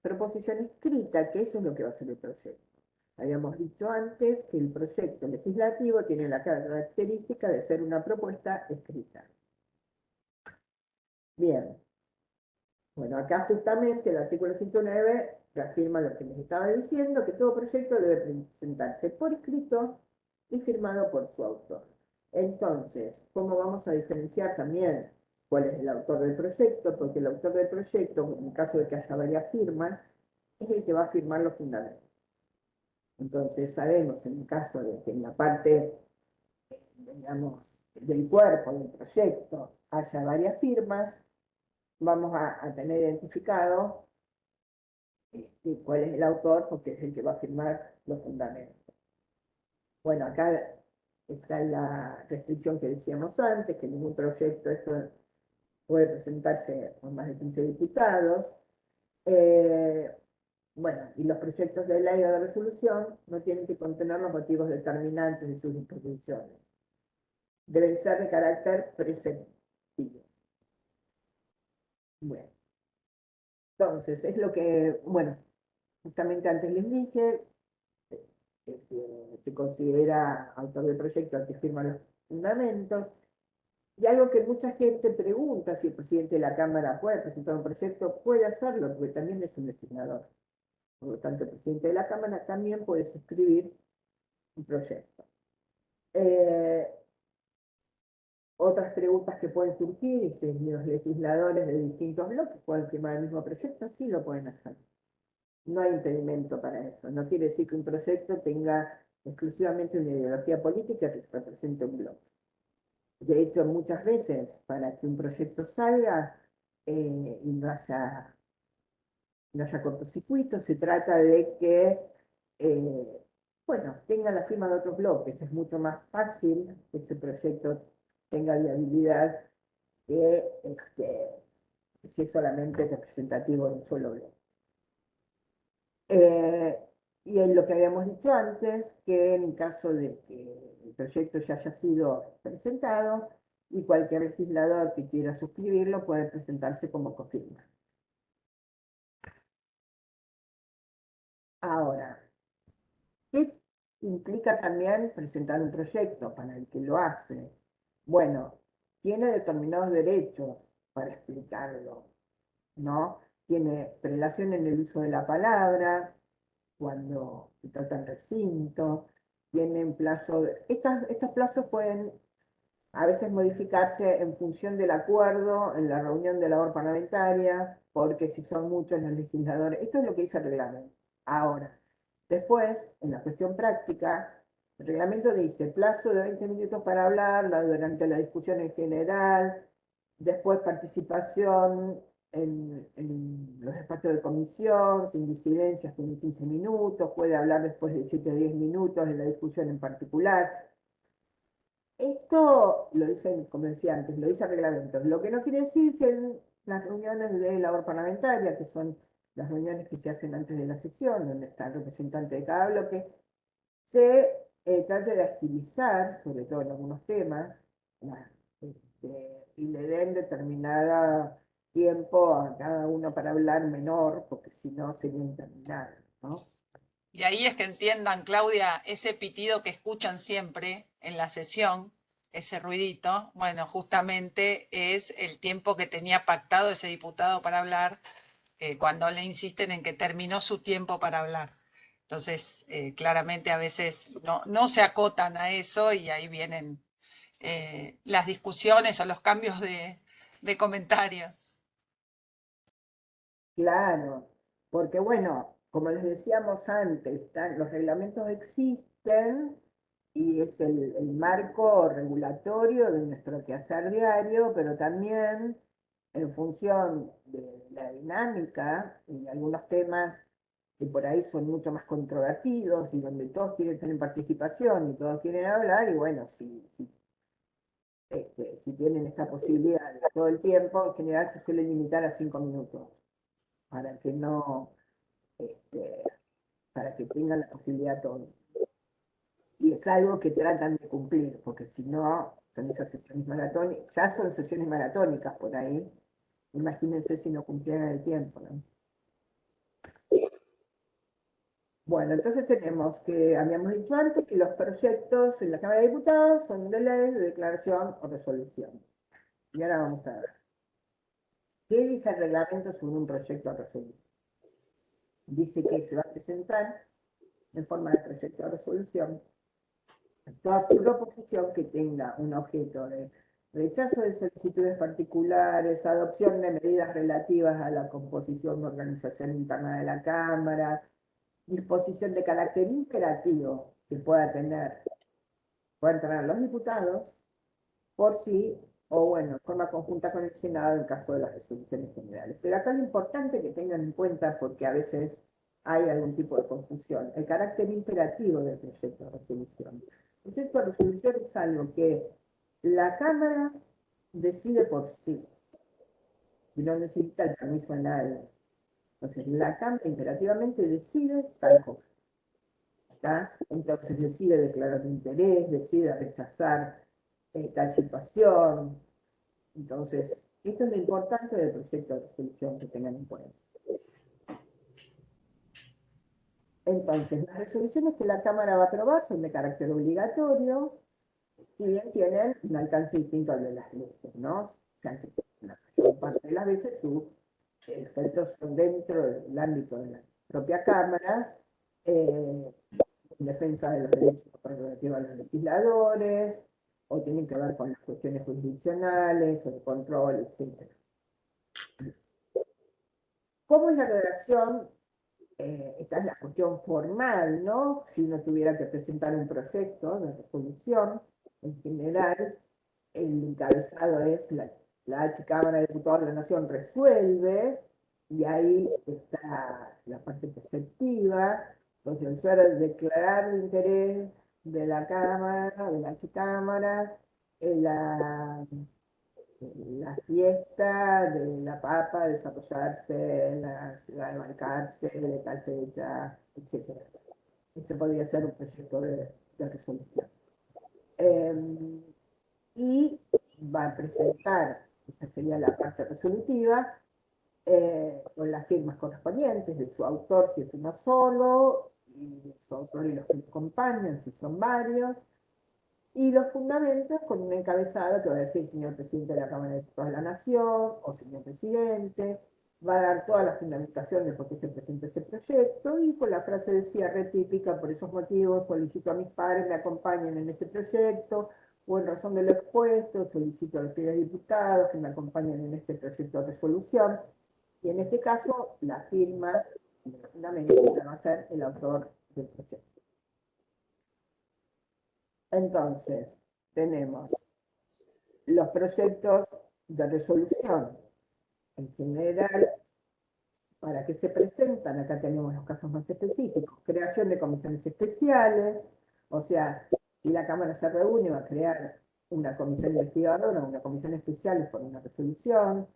proposición escrita, que eso es lo que va a ser el proyecto. Habíamos dicho antes que el proyecto legislativo tiene la característica de ser una propuesta escrita. Bien. Bueno, acá justamente el artículo 109 reafirma lo que les estaba diciendo, que todo proyecto debe presentarse por escrito y firmado por su autor. Entonces, ¿cómo vamos a diferenciar también cuál es el autor del proyecto? Porque el autor del proyecto, en caso de que haya varias firmas, es el que va a firmar los fundamentos. Entonces, sabemos en el caso de que en la parte, digamos, del cuerpo del proyecto haya varias firmas, vamos a tener identificado cuál es el autor, porque es el que va a firmar los fundamentos. Bueno, acá está la restricción que decíamos antes, que ningún proyecto esto puede presentarse por más de 15 diputados. Bueno, y los proyectos de ley o de resolución no tienen que contener los motivos determinantes de sus disposiciones. Deben ser de carácter preceptivo. Bueno, entonces, es lo que, bueno, justamente antes les dije, se considera autor del proyecto al que firma los fundamentos. Y algo que mucha gente pregunta, si el presidente de la Cámara puede presentar un proyecto, puede hacerlo, porque también es un legislador. Por lo tanto, el presidente de la Cámara también puede suscribir un proyecto. Otras preguntas que pueden surgir, y si los legisladores de distintos bloques pueden firmar el mismo proyecto, sí lo pueden hacer. No hay impedimento para eso. No quiere decir que un proyecto tenga exclusivamente una ideología política que represente un bloque. De hecho, muchas veces, para que un proyecto salga y no haya cortocircuito, se trata de que, bueno, tenga la firma de otros bloques. Es mucho más fácil que ese proyecto tenga viabilidad que si es solamente representativo de un solo bloque. Eh, y en lo que habíamos dicho antes, que en caso de que el proyecto ya haya sido presentado y cualquier legislador que quiera suscribirlo puede presentarse como cofirma. Ahora, ¿qué implica también presentar un proyecto para el que lo hace? Bueno, tiene determinados derechos para explicarlo, ¿no? Tiene prelación en el uso de la palabra, cuando se trata en recinto, tienen plazo, estos plazos pueden a veces modificarse en función del acuerdo en la reunión de labor parlamentaria, porque si son muchos los legisladores, esto es lo que dice el reglamento. Ahora, después, en la cuestión práctica, el reglamento dice plazo de 20 minutos para hablar durante la discusión en general, después participación en los espacios de comisión, sin disidencias, tiene 15 minutos, puede hablar después de 7 o 10 minutos en la discusión en particular. Esto lo dicen, como decía antes, lo dice el reglamento. Lo que no quiere decir que en las reuniones de labor parlamentaria, que son las reuniones que se hacen antes de la sesión, donde está el representante de cada bloque, se trate de agilizar, sobre todo en algunos temas, y le den determinado tiempo a cada uno para hablar menor, porque si no sería interminable, ¿no? Y ahí es que entiendan, Claudia, ese pitido que escuchan siempre en la sesión, ese ruidito, bueno, justamente es el tiempo que tenía pactado ese diputado para hablar cuando le insisten en que terminó su tiempo para hablar. Entonces, claramente a veces no se acotan a eso y ahí vienen las discusiones o los cambios de comentarios. Claro, porque bueno, como les decíamos antes, los reglamentos existen y es el marco regulatorio de nuestro quehacer diario, pero también en función de la dinámica y algunos temas que por ahí son mucho más controvertidos y donde todos quieren tener participación y todos quieren hablar, y bueno, si tienen esta posibilidad de todo el tiempo, en general se suele limitar a 5 minutos para que no, este, para que tengan la posibilidad todos. Y es algo que tratan de cumplir, porque si no, son esas sesiones maratónicas, ya son sesiones maratónicas por ahí, imagínense si no cumplieran el tiempo, ¿no? Bueno, entonces tenemos que, habíamos dicho antes, que los proyectos en la Cámara de Diputados son de ley, de declaración o resolución. Y ahora vamos a ver. ¿Qué dice el reglamento sobre un proyecto de resolución? Dice que se va a presentar en forma de proyecto de resolución toda proposición que tenga un objeto de rechazo de solicitudes particulares, adopción de medidas relativas a la composición o organización interna de la Cámara, disposición de carácter imperativo que puedan tener los diputados por sí, o bueno, en forma conjunta con el Senado en caso de las resoluciones generales. Pero acá lo importante que tengan en cuenta, porque a veces hay algún tipo de confusión, el carácter imperativo del proyecto de resolución. El proyecto de resolución es algo que la Cámara decide por sí, y no necesita el permiso de nadie. Entonces, la Cámara imperativamente decide tal cosa. ¿Está? Entonces decide declarar interés, decide rechazar tal situación. Entonces, esto es lo importante del proyecto de resolución que tengan en cuenta. Entonces, las resoluciones que la Cámara va a aprobar son de carácter obligatorio, si bien tienen un alcance distinto al de las leyes, ¿no? O sea, que la mayor parte de las veces sus efectos son dentro del ámbito de la propia Cámara, en defensa de los derechos relativos a los legisladores, o tienen que ver con las cuestiones jurisdiccionales, o de control, etc. ¿Cómo es la redacción? Esta es la cuestión formal, ¿no? Si uno tuviera que presentar un proyecto de resolución, en general, el encabezado es la H Cámara de Diputados de la Nación resuelve, y ahí está la parte preceptiva, entonces el usuario declarar el interés de la Cámara, de la H Cámara, la fiesta de la papa desarrollarse en la ciudad de Balcarce, de tal fecha, etc. Este podría ser un proyecto de resolución. Y va a presentar, esa sería la parte resolutiva, con las firmas correspondientes de su autor, si es uno solo, y de su autor y los que le acompañan, si son varios, y los fundamentos con un encabezado que va a decir señor presidente de la Cámara de Diputados de la Nación, o señor presidente, va a dar toda la fundamentación de por qué se presenta ese proyecto, y con la frase de cierre típica: por esos motivos solicito a mis padres me acompañen en este proyecto, o en razón de lo expuesto, solicito a los señores diputados que me acompañen en este proyecto de resolución, y en este caso la firma de los fundamentos va a ser el autor del proyecto. Entonces, tenemos los proyectos de resolución. En general, ¿para qué se presentan? Acá tenemos los casos más específicos. Creación de comisiones especiales, o sea, si la Cámara se reúne va a crear una comisión investigadora o una comisión especial por una resolución,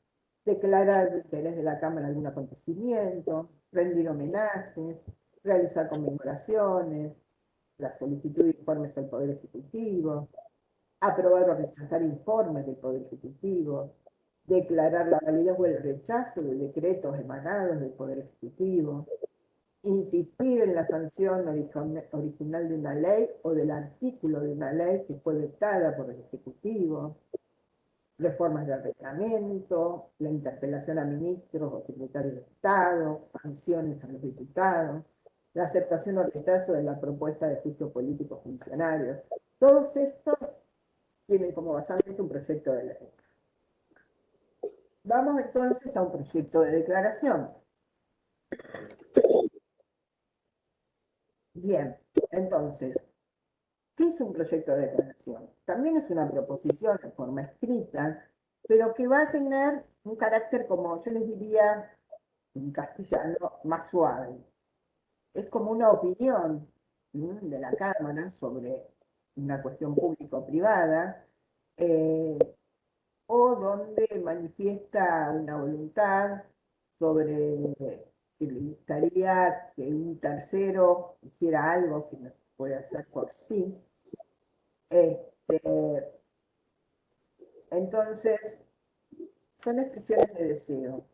declarar el interés de la Cámara en algún acontecimiento, rendir homenajes, realizar conmemoraciones, la solicitud de informes al Poder Ejecutivo, aprobar o rechazar informes del Poder Ejecutivo, declarar la validez o el rechazo de decretos emanados del Poder Ejecutivo, insistir en la sanción original de una ley o del artículo de una ley que fue vetada por el Ejecutivo, reformas de reglamento, la interpelación a ministros o secretarios de Estado, sanciones a los diputados, la aceptación o rechazo de la propuesta de juicio político funcionarios. Todos estos tienen como basamento un proyecto de ley. Vamos entonces a un proyecto de declaración. Bien, entonces, ¿qué es un proyecto de declaración? También es una proposición en forma escrita, pero que va a tener un carácter, como yo les diría en castellano, más suave. Es como una opinión de la Cámara sobre una cuestión público-privada, o donde manifiesta una voluntad sobre que le gustaría que un tercero hiciera algo que no puede hacer por sí. Entonces, son expresiones de deseo,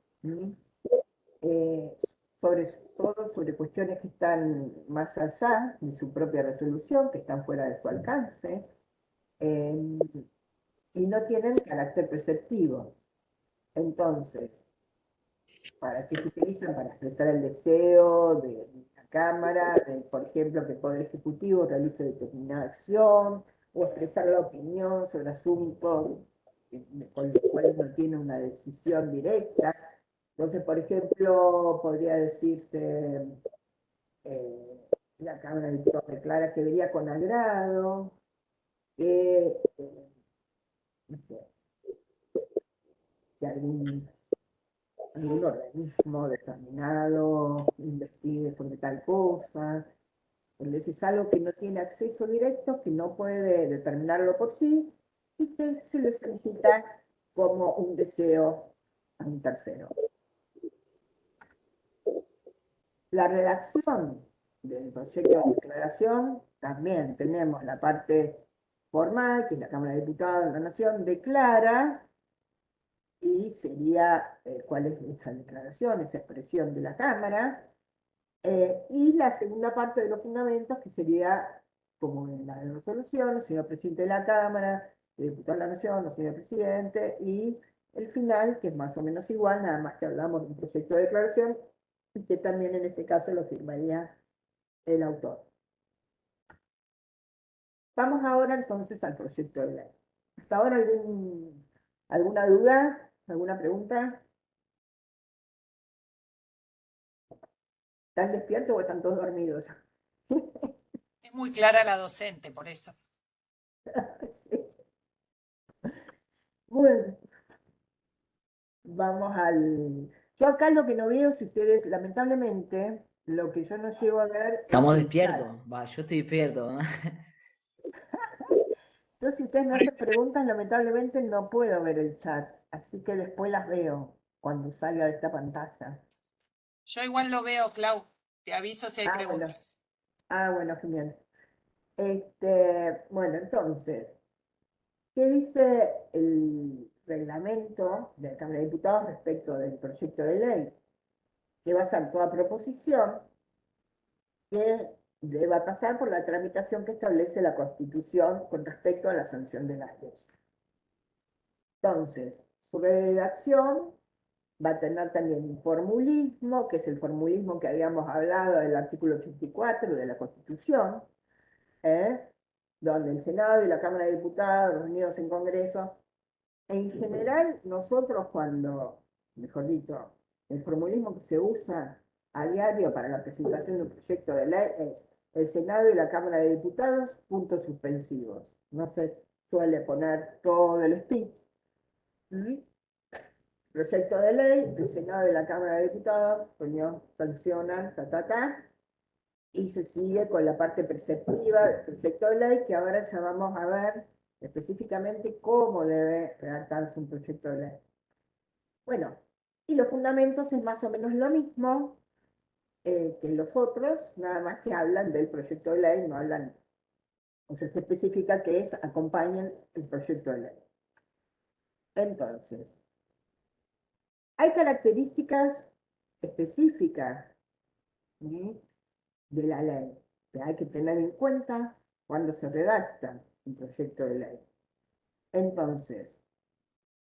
sobre todo sobre cuestiones que están más allá de su propia resolución, que están fuera de su alcance, y no tienen carácter preceptivo. Entonces, ¿para qué se utilizan? Para expresar el deseo de la Cámara, de, por ejemplo, que el Poder Ejecutivo realice determinada acción, o expresar la opinión sobre asuntos con los cuales no tiene una decisión directa. Entonces, por ejemplo, podría decirse, la Cámara de Diputados declara que vería con agrado que, no sé, que algún organismo determinado investigue sobre tal cosa. Entonces es algo que no tiene acceso directo, que no puede determinarlo por sí, y que se le solicita como un deseo a un tercero. La redacción del proyecto de declaración, también tenemos la parte formal, que la Cámara de Diputados de la Nación declara, y sería cuál es esa declaración, esa expresión de la Cámara, y la segunda parte de los fundamentos, que sería, como en la resolución, señor presidente de la Cámara, el diputado de la Nación, o señor presidente, y el final, que es más o menos igual, nada más que hablamos de un proyecto de declaración, y que también en este caso lo firmaría el autor. Vamos ahora entonces al proyecto de ley. ¿Hasta ahora alguna duda? ¿Alguna pregunta? ¿Están despiertos o están todos dormidos? Es muy clara la docente, por eso. Sí. Bueno, vamos al... Yo acá lo que no veo, si ustedes, lamentablemente, lo que yo no llego a ver... Estamos es el despiertos, chat. va, yo estoy despierto. Yo, si ustedes me hacen preguntas, lamentablemente no puedo ver el chat, así que después las veo cuando salga de esta pantalla. Yo igual lo veo, Clau. Te aviso si hay Ah, bueno. preguntas. Bueno, genial. Bueno, entonces, ¿qué dice el reglamento de la Cámara de Diputados respecto del proyecto de ley? Que va a ser toda proposición que deba pasar por la tramitación que establece la Constitución con respecto a la sanción de las leyes. Entonces, su redacción va a tener también un formulismo, que es el formulismo que habíamos hablado del artículo 84 de la Constitución, donde el Senado y la Cámara de Diputados reunidos en Congreso, en general nosotros cuando, mejor dicho, el formulismo que se usa a diario para la presentación de un proyecto de ley es el Senado y la Cámara de Diputados, puntos suspensivos. No se suele poner todo el speech. Proyecto de ley, el Senado y la Cámara de Diputados, sancionan, y se sigue con la parte preceptiva del proyecto de ley, que ahora ya vamos a ver específicamente cómo debe redactarse un proyecto de ley. Bueno, y los fundamentos es más o menos lo mismo que los otros, nada más que hablan del proyecto de ley, no hablan, o sea, se especifica que es acompañan el proyecto de ley. Entonces, hay características específicas de la ley que hay que tener en cuenta cuando se redacta un proyecto de ley. Entonces,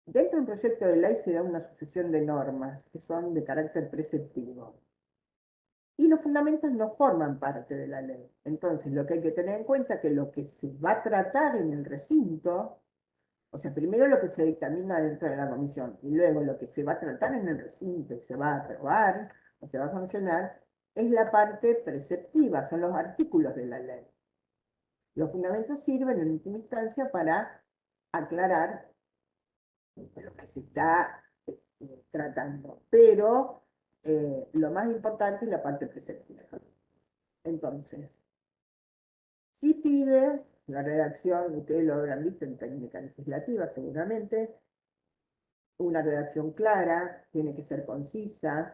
dentro de un proyecto de ley se da una sucesión de normas que son de carácter preceptivo. Y los fundamentos no forman parte de la ley. Entonces, lo que hay que tener en cuenta es que lo que se va a tratar en el recinto, o sea, primero lo que se dictamina dentro de la comisión, y luego lo que se va a tratar en el recinto y se va a aprobar, o se va a sancionar, es la parte preceptiva, son los artículos de la ley. Los fundamentos sirven en última instancia para aclarar lo que se está tratando, pero lo más importante es la parte preceptiva. Entonces, si pide la redacción, ustedes lo habrán visto en técnica legislativa seguramente, una redacción clara, tiene que ser concisa,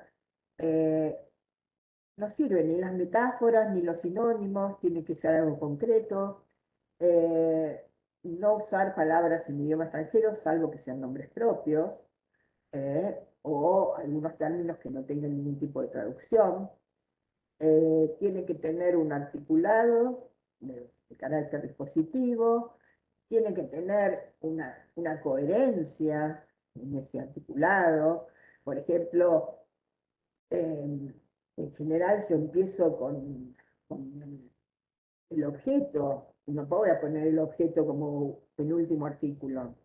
no sirven ni las metáforas ni los sinónimos, tiene que ser algo concreto, no usar palabras en idioma extranjero, salvo que sean nombres propios, o algunos términos que no tengan ningún tipo de traducción. Tiene que tener un articulado de carácter dispositivo, tiene que tener una coherencia en ese articulado. Por ejemplo, en general yo empiezo con el objeto, no voy a poner el objeto como penúltimo artículo.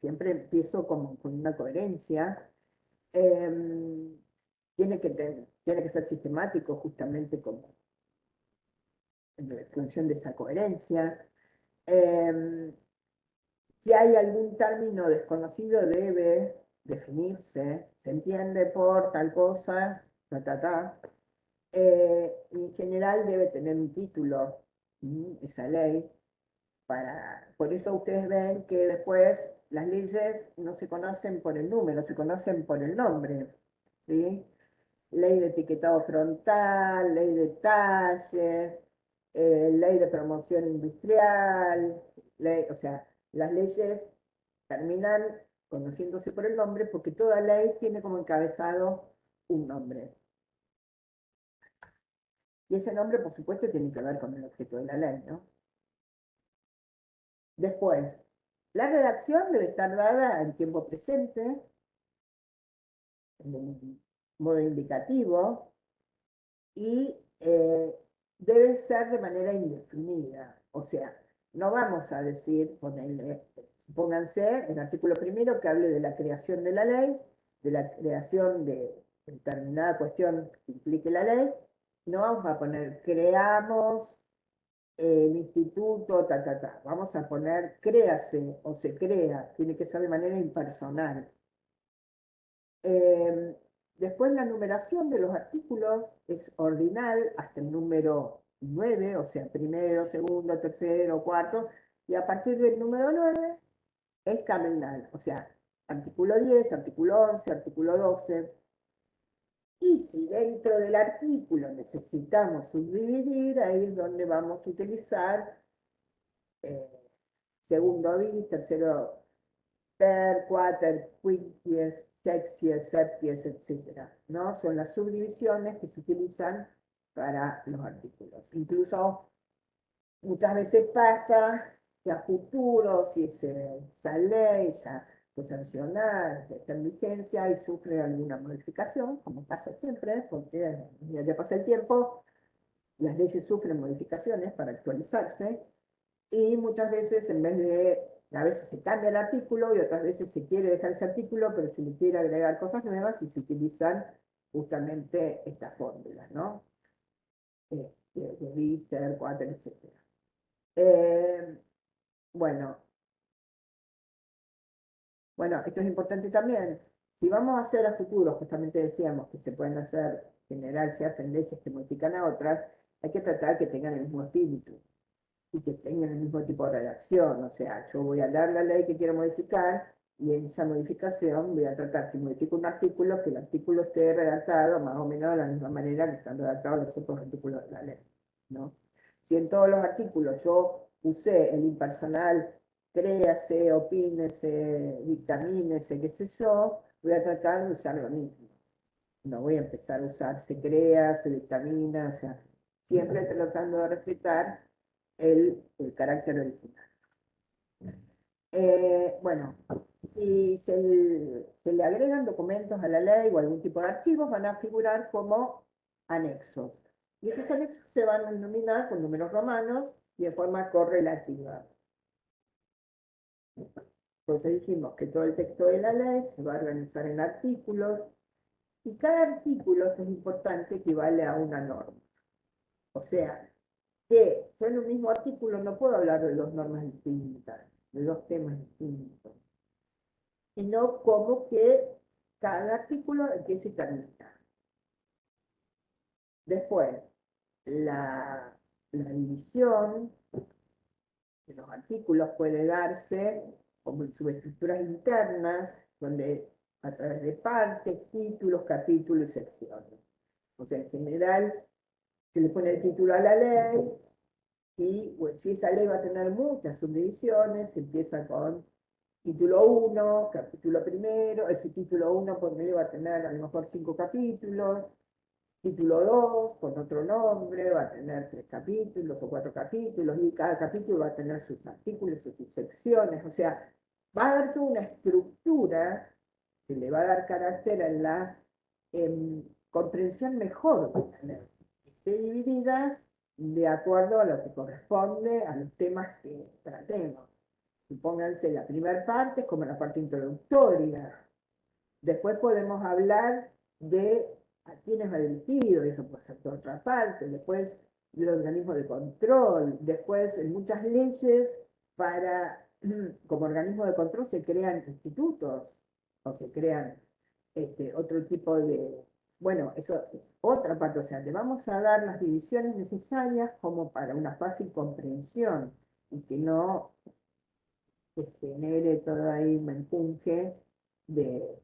Siempre empiezo con una coherencia. Tiene que ser sistemático justamente como en función de esa coherencia. Si hay algún término desconocido debe definirse, se entiende por tal cosa, en general debe tener un título, esa ley, por eso ustedes ven que después las leyes no se conocen por el número, se conocen por el nombre, ¿sí? Ley de etiquetado frontal, ley de talles, ley de promoción industrial, o sea, las leyes terminan conociéndose por el nombre porque toda ley tiene como encabezado un nombre. Y ese nombre, por supuesto, tiene que ver con el objeto de la ley, ¿no? Después, la redacción debe estar dada en tiempo presente, en modo indicativo, y debe ser de manera indefinida. O sea, no vamos a decir, supónganse, el artículo primero que hable de la creación de la ley, de la creación de determinada cuestión que implique la ley, no vamos a poner creamos el instituto, Vamos a poner créase o se crea, tiene que ser de manera impersonal. Después la numeración de los artículos es ordinal hasta el número 9, o sea, primero, segundo, tercero, cuarto, Y a partir del número 9 es cardinal, o sea, artículo 10, artículo 11, artículo 12. Y si dentro del artículo necesitamos subdividir, ahí es donde vamos a utilizar segundo bis, tercero ter, quater, quinties, sexties, septies, etc. ¿No? Son las subdivisiones que se utilizan para los artículos. Incluso muchas veces pasa que a futuro, si esa ley ya fue sancionada, está en vigencia y sufre alguna modificación, como pasa siempre, porque a medida que pasa el tiempo, las leyes sufren modificaciones para actualizarse, y muchas veces en vez de, a veces se cambia el artículo y otras veces se quiere dejar ese artículo, pero se le quiere agregar cosas nuevas y se utilizan justamente estas fórmulas, ¿no? De Bitter, Quater, etc. Bueno, esto es importante también. Si vamos a hacer a futuro, justamente decíamos que se pueden hacer, en general se hacen leyes que modifican a otras, hay que tratar que tengan el mismo espíritu y que tengan el mismo tipo de redacción. O sea, yo voy a dar la ley que quiero modificar y en esa modificación voy a tratar, si modifico un artículo, que el artículo esté redactado más o menos de la misma manera que están redactados los otros artículos de la ley, ¿no? Si en todos los artículos yo usé el impersonal, créase, opínese, dictamínese, qué sé yo, voy a tratar de usar lo mismo. No voy a empezar a usar se crea, se dictamina, o sea, siempre tratando de respetar el carácter original. Bueno, si se le agregan documentos a la ley o algún tipo de archivos, van a figurar como anexos. Y esos anexos se van a denominar con números romanos y de forma correlativa. Entonces dijimos que todo el texto de la ley se va a organizar en artículos, y cada artículo, esto es importante, equivale a una norma. O sea, que yo en un mismo artículo no puedo hablar de dos normas distintas, de dos temas distintos, sino como que cada artículo empieza y termina. Después, la división de los artículos puede darse como en subestructuras internas, donde a través de partes, títulos, capítulos y secciones. O sea, en general, se le pone el título a la ley, y bueno, si esa ley va a tener muchas subdivisiones, se empieza con título 1, capítulo primero, ese título 1 por medio va a tener a lo mejor 5 capítulos, título 2 con otro nombre, va a tener 3 capítulos o 4 capítulos, y cada capítulo va a tener sus artículos o sus secciones, o sea, va a haber toda una estructura que le va a dar carácter a la comprensión mejor de la ley, que esté dividida de acuerdo a lo que corresponde a los temas que tratemos. Supónganse, la primera parte es como la parte introductoria. Después podemos hablar de a quiénes va dirigido, eso puede ser por otra parte. Después, el organismo de control. Después, en muchas leyes, como organismo de control se crean institutos o se crean otro tipo de... Bueno, eso es otra parte, o sea, le vamos a dar las divisiones necesarias como para una fácil comprensión y que no genere todo ahí un empuje de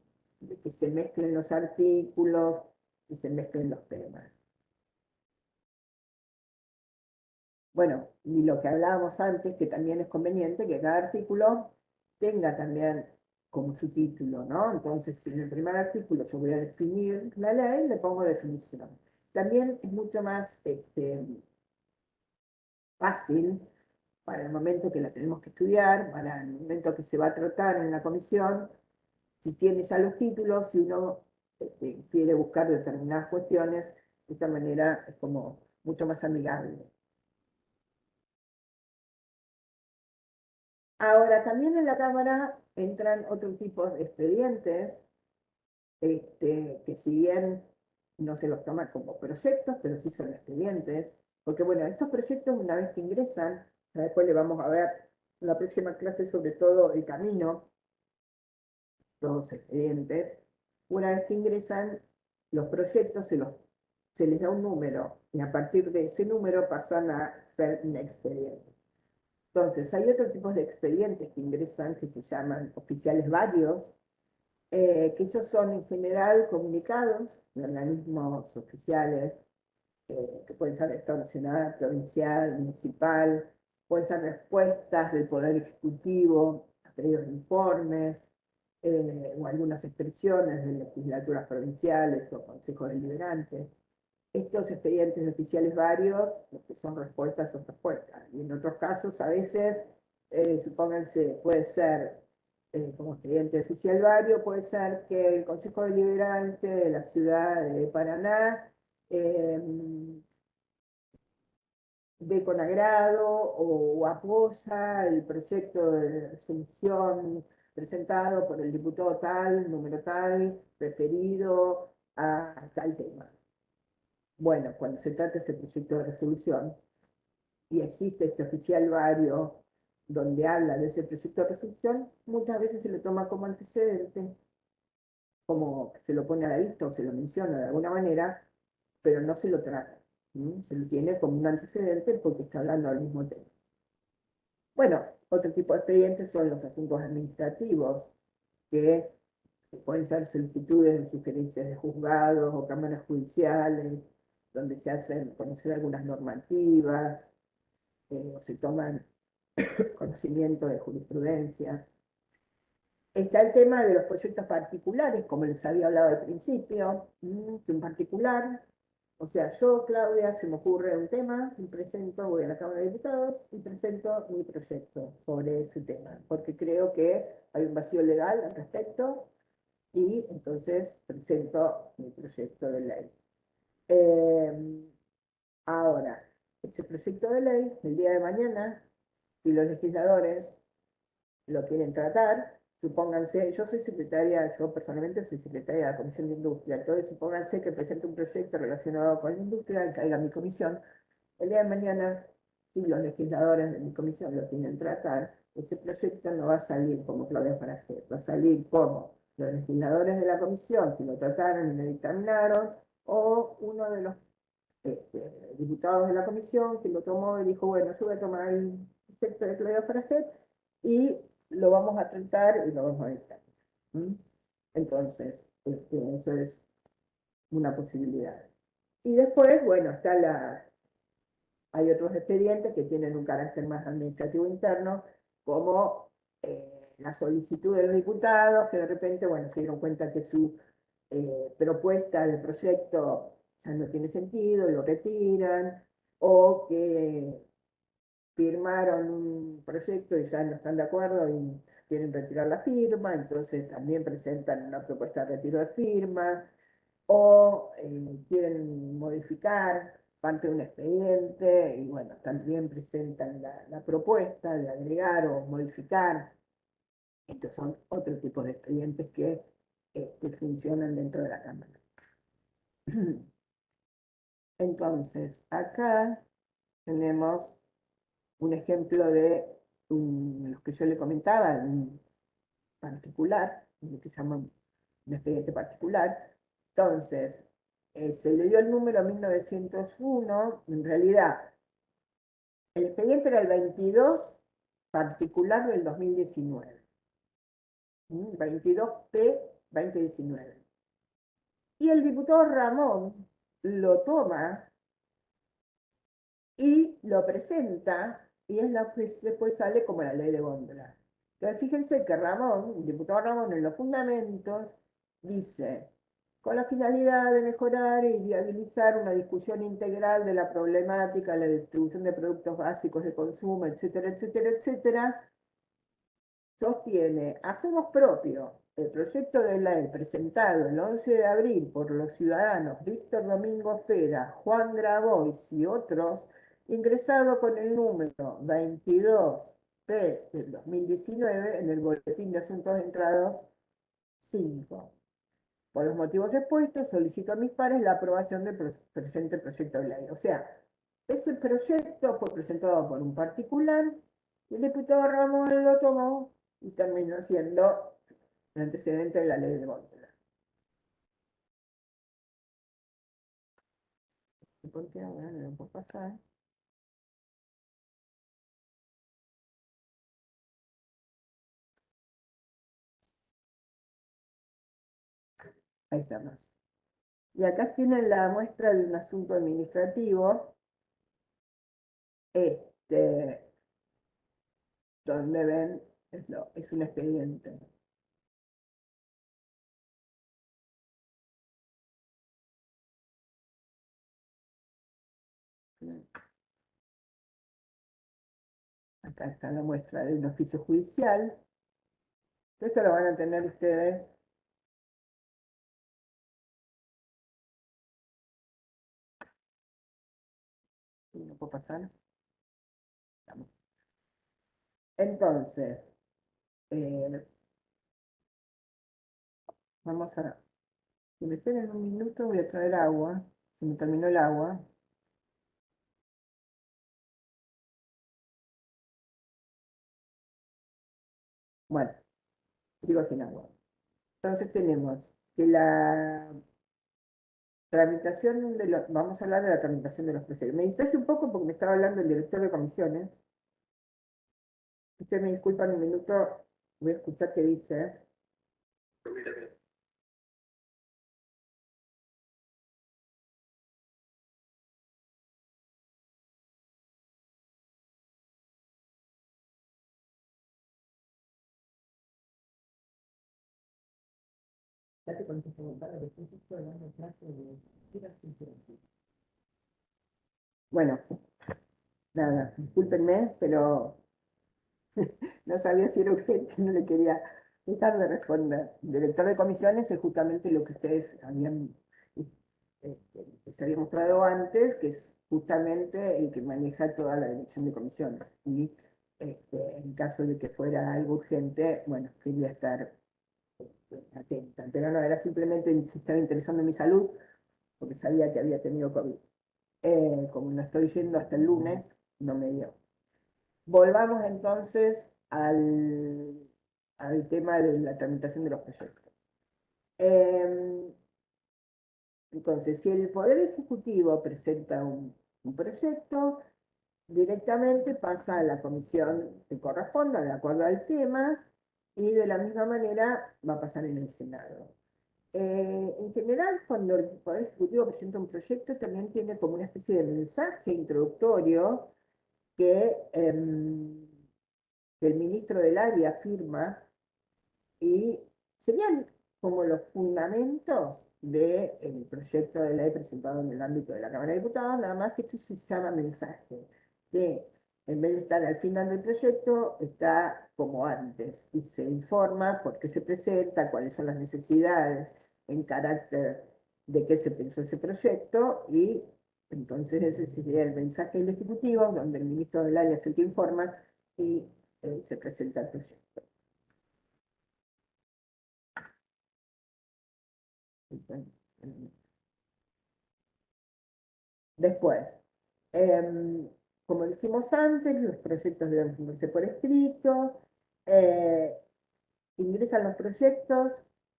que se mezclen los artículos y se mezclen los temas. Bueno, y lo que hablábamos antes, que también es conveniente que cada artículo tenga también como su título, ¿no? Entonces, si en el primer artículo yo voy a definir la ley, le pongo definición. También es mucho más fácil para el momento que la tenemos que estudiar, para el momento que se va a tratar en la comisión, si tiene ya los títulos, si uno quiere buscar determinadas cuestiones, de esta manera es como mucho más amigable. Ahora, también en la Cámara entran otro tipo de expedientes, que si bien no se los toma como proyectos, pero sí son expedientes, porque bueno, estos proyectos una vez que ingresan, después le vamos a ver en la próxima clase sobre todo el camino, todos expedientes, una vez que ingresan los proyectos se les da un número, y a partir de ese número pasan a ser un expediente. Entonces, hay otro tipo de expedientes que ingresan que se llaman oficiales varios, que ellos son en general comunicados de organismos oficiales, que pueden ser de Estado nacional, provincial, municipal, pueden ser respuestas del Poder Ejecutivo a pedidos de informes, o algunas expresiones de legislaturas provinciales o consejos deliberantes. Estos expedientes oficiales varios, los que son respuestas son respuestas. Y en otros casos, a veces, supónganse, puede ser, como expediente oficial vario, puede ser que el Consejo Deliberante de la ciudad de Paraná ve con agrado o apoya el proyecto de resolución presentado por el diputado tal, número tal, referido a tal tema. Bueno, cuando se trata ese proyecto de resolución y existe este oficial vario donde habla de ese proyecto de resolución, muchas veces se lo toma como antecedente, como se lo pone a la vista o se lo menciona de alguna manera, pero no se lo trata. Se lo tiene como un antecedente porque está hablando del mismo tema. Bueno, otro tipo de expedientes son los asuntos administrativos, que pueden ser solicitudes de sugerencias de juzgados o cámaras judiciales, donde se hacen conocer algunas normativas, o se toman conocimiento de jurisprudencias. Está el tema de los proyectos particulares, como les había hablado al principio, que en particular, o sea, yo, Claudia, se me ocurre un tema, y presento, voy a la Cámara de Diputados y presento mi proyecto sobre ese tema, porque creo que hay un vacío legal al respecto, y entonces presento mi proyecto de ley. Ahora, ese proyecto de ley, el día de mañana, si los legisladores lo quieren tratar, supónganse, yo soy secretaria, yo personalmente soy secretaria de la Comisión de Industria, entonces supónganse que presente un proyecto relacionado con la industria, y caiga a mi comisión. El día de mañana, si los legisladores de mi comisión lo quieren tratar, ese proyecto no va a salir como Claudia Paraje, va a salir como los legisladores de la comisión que lo trataron y lo dictaminaron, o uno de los diputados de la comisión que lo tomó y dijo, bueno, yo voy a tomar el proyecto de Claudia Paraje y lo vamos a tratar y lo vamos a dictar. Entonces, eso es una posibilidad. Y después, bueno, hay otros expedientes que tienen un carácter más administrativo interno, como la solicitud de los diputados, que de repente, bueno, se dieron cuenta que su propuesta del proyecto ya no tiene sentido, lo retiran, o que firmaron un proyecto y ya no están de acuerdo y quieren retirar la firma, entonces también presentan una propuesta de retiro de firma, o quieren modificar parte de un expediente y bueno, también presentan la propuesta de agregar o modificar. Estos son otro tipo de expedientes que funcionan dentro de la Cámara. Entonces, acá tenemos un ejemplo de los que yo le comentaba, un particular, lo que llaman un expediente particular. Entonces, se le dio el número 1901, en realidad, el expediente era el 22 particular del 2019, 22P 2019. Y el diputado Ramón lo toma y lo presenta, y es la que después sale como la ley de góndola. Entonces, fíjense que Ramón, el diputado Ramón, en los fundamentos, dice, con la finalidad de mejorar y viabilizar una discusión integral de la problemática de la distribución de productos básicos de consumo, etcétera, etcétera, etcétera, sostiene, hacemos propio el proyecto de ley presentado el 11 de abril por los ciudadanos Víctor Domingo Fera, Juan Grabois y otros, ingresado con el número 22P del 2019 en el Boletín de Asuntos Entrados 5. Por los motivos expuestos, solicito a mis pares la aprobación del presente proyecto de ley. O sea, ese proyecto fue presentado por un particular y el diputado Ramón lo tomó y terminó siendo el antecedente de la ley de góndola. ¿Por qué ahora no lo puedo pasar? Ahí estamos. Y acá tienen la muestra de un asunto administrativo, donde ven, es un expediente. Acá está la muestra de un oficio judicial. Esto lo van a tener ustedes. ¿No puedo pasar? Vamos. Entonces, vamos a... Si me esperen un minuto, voy a traer agua. Se me terminó el agua. Bueno, sigo sin agua. Entonces tenemos que la tramitación de los... Vamos a hablar de la tramitación de los proyectos. Me distraje un poco porque me estaba hablando el director de comisiones. Ustedes me disculpan un minuto, voy a escuchar qué dice. Ya te contesto, para que estoy hablando clase de... Bueno, nada, discúlpenme, pero no sabía si era urgente, no le quería dejar de responder. El director de comisiones es justamente lo que ustedes habían, que se había mostrado antes, que es justamente el que maneja toda la dirección de comisiones. Y en caso de que fuera algo urgente, bueno, quería estar atenta. Pero no, era simplemente si estaba interesando en mi salud, porque sabía que había tenido COVID. Como no estoy yendo hasta el lunes, no me dio. Volvamos entonces al tema de la tramitación de los proyectos. Entonces, si el Poder Ejecutivo presenta un proyecto, directamente pasa a la comisión que corresponda, de acuerdo al tema, y de la misma manera va a pasar en el Senado. En general, cuando el Poder Ejecutivo presenta un proyecto, también tiene como una especie de mensaje introductorio que el ministro del área firma y serían como los fundamentos del proyecto de ley presentado en el ámbito de la Cámara de Diputados, nada más que esto se llama mensaje, que en vez de estar al final del proyecto, está como antes, y se informa por qué se presenta, cuáles son las necesidades en carácter de qué se pensó ese proyecto, y entonces ese sería el mensaje del Ejecutivo, donde el ministro del área es el que informa y se presenta el proyecto. Después, como dijimos antes, los proyectos deben firmarse por escrito, eh, ingresan los proyectos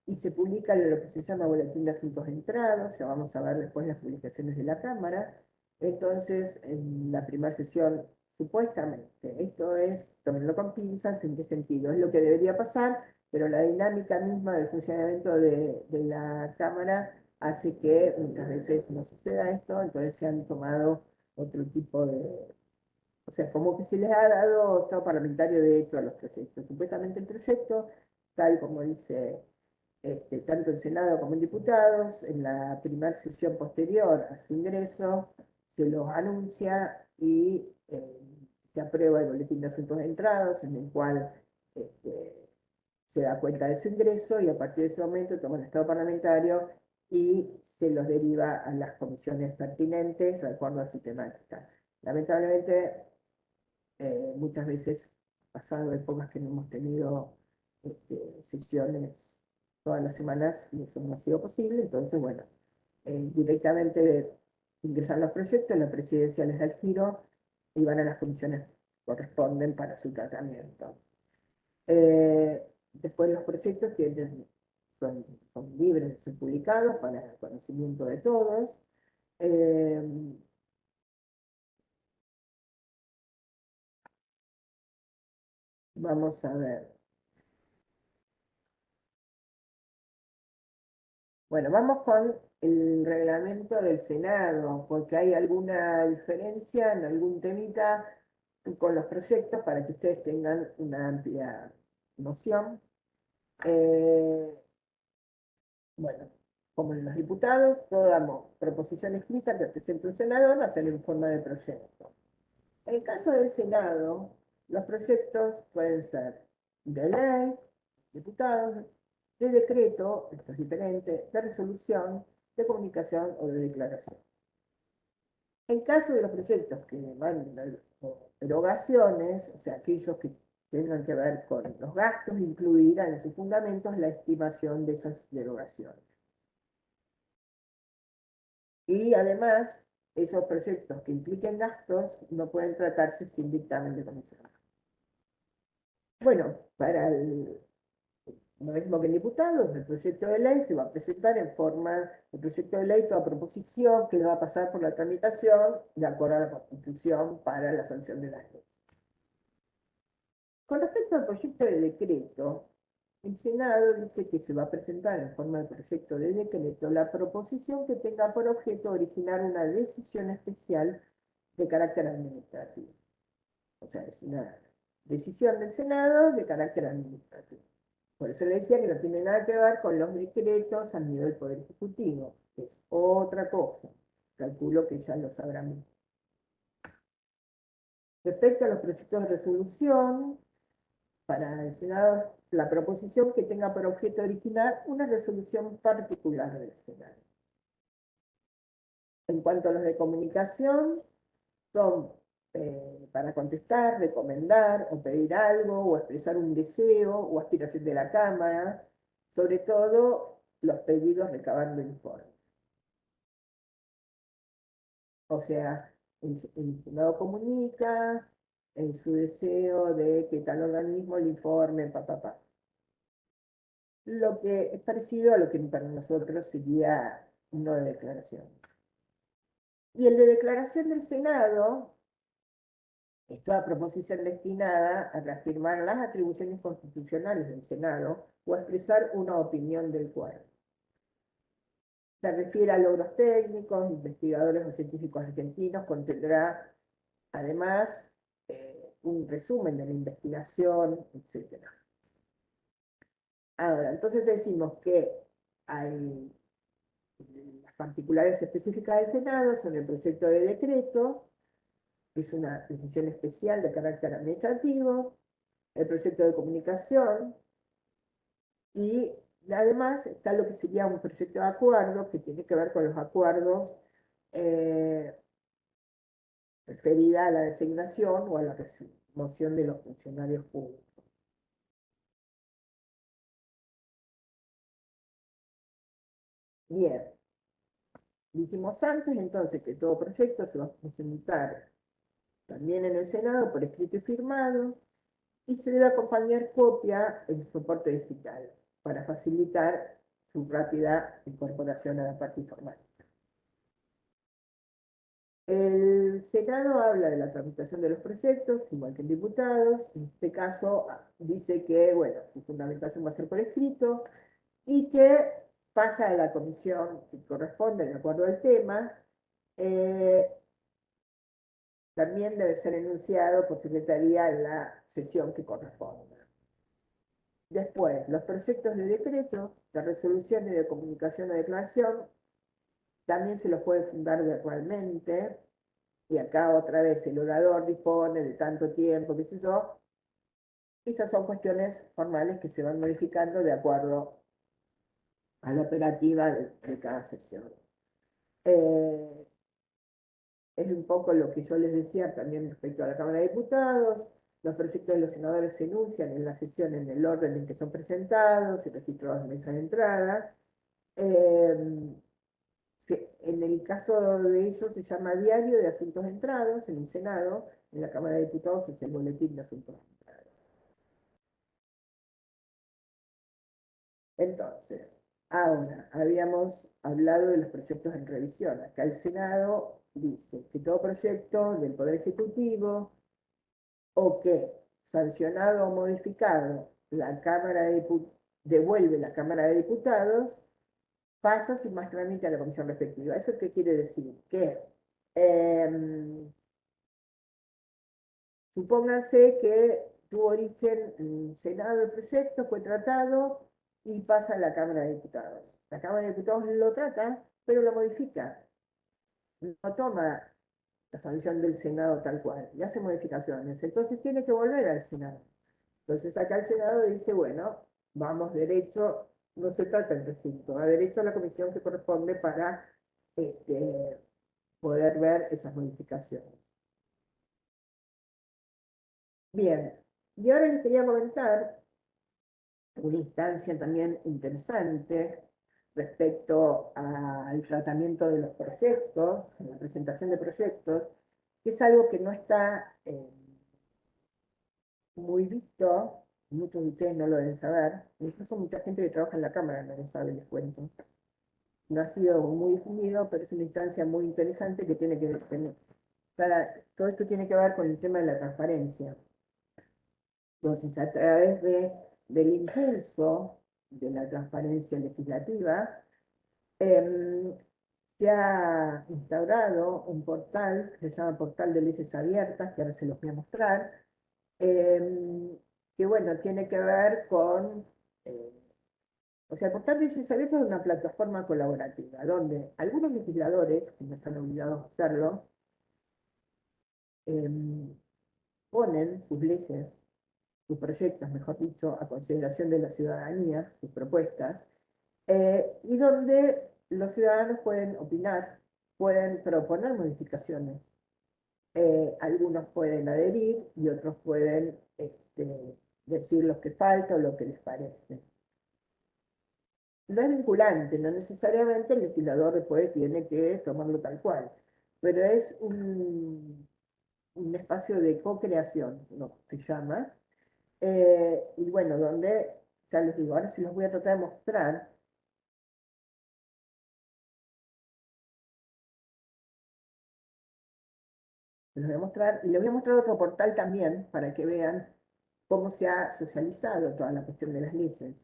y se publican en lo que se llama boletín de asuntos entrados, ya vamos a ver después las publicaciones de la Cámara. Entonces, en la primera sesión, supuestamente, esto es, tómenlo con pinzas, ¿en qué sentido? Es lo que debería pasar, pero la dinámica misma del funcionamiento de la Cámara hace que muchas veces no suceda esto, entonces se han tomado otro tipo de... O sea, como que se les ha dado estado parlamentario de hecho a los proyectos. Supuestamente el proyecto, tal como dice tanto en Senado como en Diputados, en la primera sesión posterior a su ingreso, se los anuncia y se aprueba el boletín de asuntos entrados, en el cual se da cuenta de su ingreso y a partir de ese momento toma el estado parlamentario y se los deriva a las comisiones pertinentes de acuerdo a su temática. Lamentablemente, muchas veces, pasado épocas que no hemos tenido sesiones todas las semanas y eso no ha sido posible, entonces, bueno, directamente ingresan los proyectos, la presidencia les da el giro y van a las comisiones que corresponden para su tratamiento. Después los proyectos son libres de ser publicados para el conocimiento de todos. Vamos a ver. Bueno, vamos con el reglamento del Senado, porque hay alguna diferencia en algún temita con los proyectos para que ustedes tengan una amplia noción. Bueno, como en los diputados, todos damos proposición escrita que presenta un senador, hacer en forma de proyecto. En el caso del Senado, los proyectos pueden ser de ley, diputados, de decreto, esto es diferente, de resolución, de comunicación o de declaración. En caso de los proyectos que van erogaciones, o sea, aquellos que tengan que ver con los gastos, incluirán en sus fundamentos la estimación de esas derogaciones. Y además, esos proyectos que impliquen gastos no pueden tratarse sin dictamen de comisión. Bueno, para lo mismo que en diputados, el proyecto de ley se va a presentar en forma de proyecto de ley, toda proposición que va a pasar por la tramitación de acuerdo a la Constitución para la sanción de la ley. Con respecto al proyecto de decreto, el Senado dice que se va a presentar en forma de proyecto de decreto la proposición que tenga por objeto originar una decisión especial de carácter administrativo. O sea, es una decisión del Senado de carácter administrativo. Por eso le decía que no tiene nada que ver con los decretos a nivel del Poder Ejecutivo. Es otra cosa. Calculo que ya lo sabrán. Respecto a los proyectos de resolución, para el Senado, la proposición que tenga por objeto original una resolución particular del Senado. En cuanto a los de comunicación, son para contestar, recomendar o pedir algo o expresar un deseo o aspiración de la Cámara, sobre todo los pedidos recabando informes. O sea, el Senado comunica en su deseo de que tal organismo le informe, Lo que es parecido a lo que para nosotros sería una declaración. Y el de declaración del Senado es toda proposición destinada a reafirmar las atribuciones constitucionales del Senado o a expresar una opinión del cuerpo. Se refiere a logros técnicos, investigadores o científicos argentinos, contendrá además un resumen de la investigación, etc. Ahora, entonces decimos que hay las particulares específicas del Senado, son el proyecto de decreto, que es una decisión especial de carácter administrativo, el proyecto de comunicación, y además está lo que sería un proyecto de acuerdo, que tiene que ver con los acuerdos referida a la designación o a la remoción de los funcionarios públicos. Bien, dijimos antes entonces que todo proyecto se va a presentar también en el Senado por escrito y firmado, y se debe acompañar copia en soporte digital para facilitar su rápida incorporación a la parte informática. El Senado habla de la tramitación de los proyectos, igual que en diputados. En este caso dice que, bueno, su fundamentación va a ser por escrito y que pasa a la comisión que corresponde de acuerdo al tema. También debe ser enunciado por secretaría en la sesión que corresponda. Después, los proyectos de decreto, de resolución y de comunicación o declaración, también se los puede fundar verbalmente, y acá otra vez el orador dispone de tanto tiempo, qué sé yo. Esas son cuestiones formales que se van modificando de acuerdo a la operativa de cada sesión. Es un poco lo que yo les decía también respecto a la Cámara de Diputados. Los proyectos de los senadores se enuncian en la sesión en el orden en que son presentados y registrados en mesa de entrada. En el caso de ellos se llama diario de asuntos entrados en el Senado, en la Cámara de Diputados es el boletín de asuntos entrados. Entonces, ahora, habíamos hablado de los proyectos en revisión. Acá el Senado dice que todo proyecto del Poder Ejecutivo o que, sancionado o modificado, la Cámara de devuelve la Cámara de Diputados, pasa sin más trámite a la comisión respectiva. ¿Eso qué quiere decir? Que supónganse que tuvo origen en Senado el proyecto, fue tratado y pasa a la Cámara de Diputados. La Cámara de Diputados lo trata, pero lo modifica. No toma la sanción del Senado tal cual, y hace modificaciones. Entonces tiene que volver al Senado. Entonces acá el Senado dice, bueno, vamos derecho, no se trata el recinto, va derecho a la comisión que corresponde para poder ver esas modificaciones. Bien, y ahora les quería comentar una instancia también interesante respecto al tratamiento de los proyectos, la presentación de proyectos, que es algo que no está muy visto, muchos de ustedes no lo deben saber, incluso mucha gente que trabaja en la Cámara no lo sabe, les cuento. No ha sido muy difundido, pero es una instancia muy interesante que tiene que tener. Todo esto tiene que ver con el tema de la transparencia. Entonces, a través del impulso de la transparencia legislativa, se ha instaurado un portal que se llama Portal de Leyes Abiertas, que ahora se los voy a mostrar, que bueno, tiene que ver con, o sea, el Portal de Leyes Abiertas es una plataforma colaborativa, donde algunos legisladores, que no están obligados a hacerlo, ponen sus leyes, sus proyectos, mejor dicho, a consideración de la ciudadanía, sus propuestas, y donde los ciudadanos pueden opinar, pueden proponer modificaciones. Algunos pueden adherir y otros pueden decir lo que falta o lo que les parece. No es vinculante, no necesariamente el legislador después tiene que tomarlo tal cual, pero es un espacio de co-creación, ¿no? Se llama. Y bueno, donde, ya les digo, ahora sí los voy a tratar de mostrar. Se los voy a mostrar, y les voy a mostrar otro portal también, para que vean cómo se ha socializado toda la cuestión de las leyes.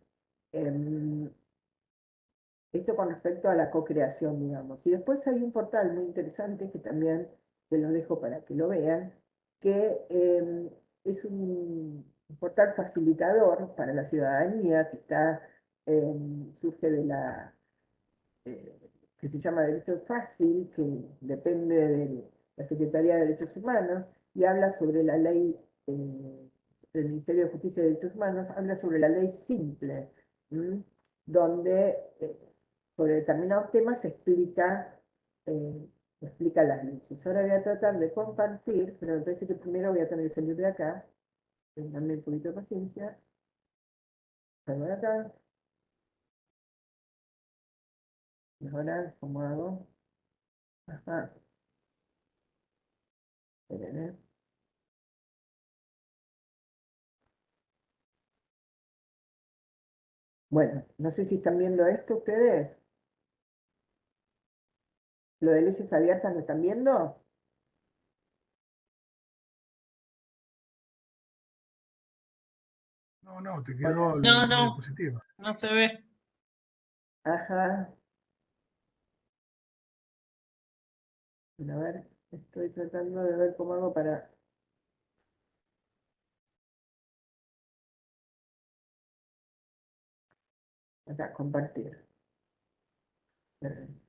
Esto con respecto a la co-creación, digamos. Y después hay un portal muy interesante que también se lo dejo para que lo vean, que es un portal facilitador para la ciudadanía que surge de que se llama Derecho Fácil, que depende de la Secretaría de Derechos Humanos, y habla sobre la ley del Ministerio de Justicia y Derechos Humanos, habla sobre la ley simple, donde sobre determinados temas se explica las leyes. Ahora voy a tratar de compartir, pero me parece que primero voy a tener que salir de acá. Denme un poquito de paciencia. Salgo de acá. Y ahora, ¿cómo hago? Ajá. Esperen, Bueno, no sé si están viendo esto ustedes. ¿Lo de leyes abiertas lo están viendo? No, te quedó No, la no, diapositiva. no se ve. Ajá. Bueno, a ver, estoy tratando de ver cómo hago para... Acá, compartir. Esperen.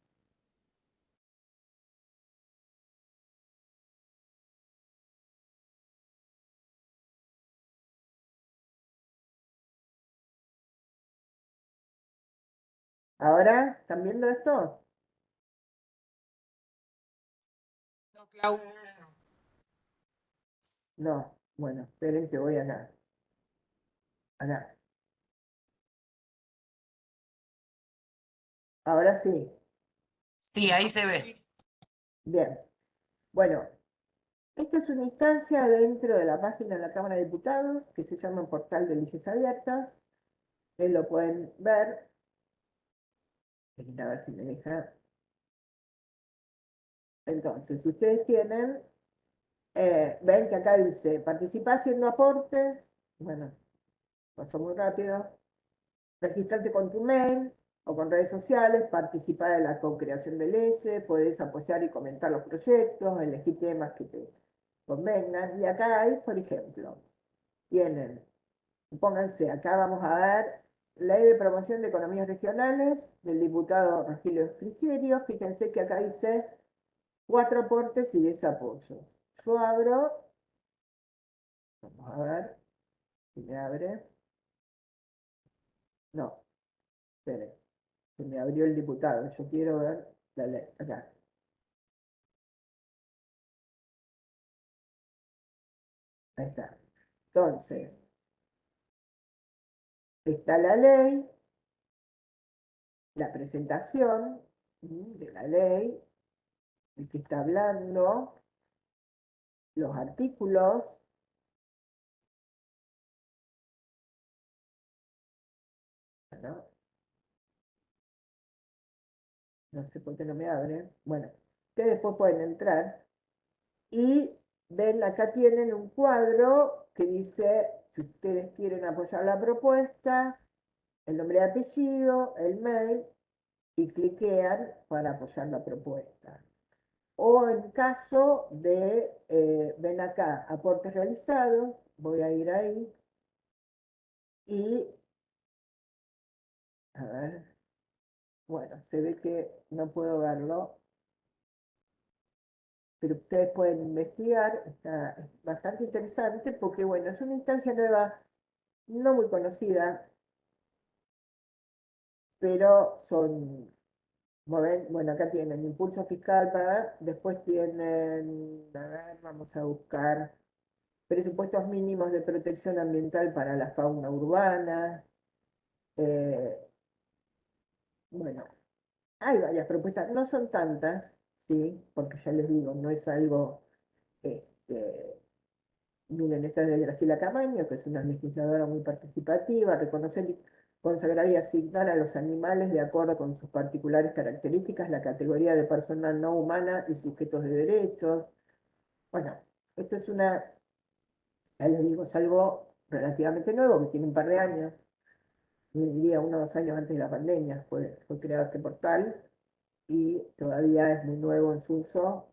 ¿Ahora? ¿Están viendo esto? No, Clau. No. Bueno, esperen que voy acá. Acá. Ahora sí. Sí, ahí se ve. Bien. Bueno, esta es una instancia dentro de la página de la Cámara de Diputados que se llama Portal de Leyes Abiertas. Ustedes lo pueden ver. A ver si me deja. Entonces, ustedes tienen, ven que acá dice, participa haciendo aportes. Bueno, pasó muy rápido. Registrarte con tu mail. o con redes sociales, participar en la co-creación de leyes, podés apoyar y comentar los proyectos, elegir temas que te convengan. Y acá hay, por ejemplo, tienen, pónganse, acá vamos a ver Ley de Promoción de Economías Regionales del diputado Rogelio Frigerio. Fíjense que acá dice 4 aportes y 10 apoyos. Yo abro, vamos a ver si me abre. No, espere, se me abrió el diputado. Yo quiero ver la ley, acá. Ahí está. Entonces, está la ley, la presentación de la ley, el que está hablando, los artículos, ¿no? No sé por qué no me abre. Bueno, ustedes después pueden entrar y ven, acá tienen un cuadro que dice si ustedes quieren apoyar la propuesta, el nombre y apellido, el mail, y cliquean para apoyar la propuesta. O en caso de, ven acá, aportes realizados, voy a ir ahí, y, a ver, bueno, se ve que no puedo verlo, pero ustedes pueden investigar, está bastante interesante, porque bueno, es una instancia nueva, no muy conocida, pero son, bueno, acá tienen impulso fiscal para, después tienen, a ver, vamos a buscar presupuestos mínimos de protección ambiental para la fauna urbana. eh, bueno, hay varias propuestas, no son tantas, sí, porque ya les digo, no es algo, este, miren, esta es de Graciela Camaño, que es una legisladora muy participativa, reconocer y consagrar y asignar a los animales de acuerdo con sus particulares características la categoría de persona no humana y sujetos de derechos. Bueno, esto es una, ya les digo, es algo relativamente nuevo, que tiene un par de años, diría 1 o 2 años antes de la pandemia, fue creado este portal y todavía es muy nuevo en su uso,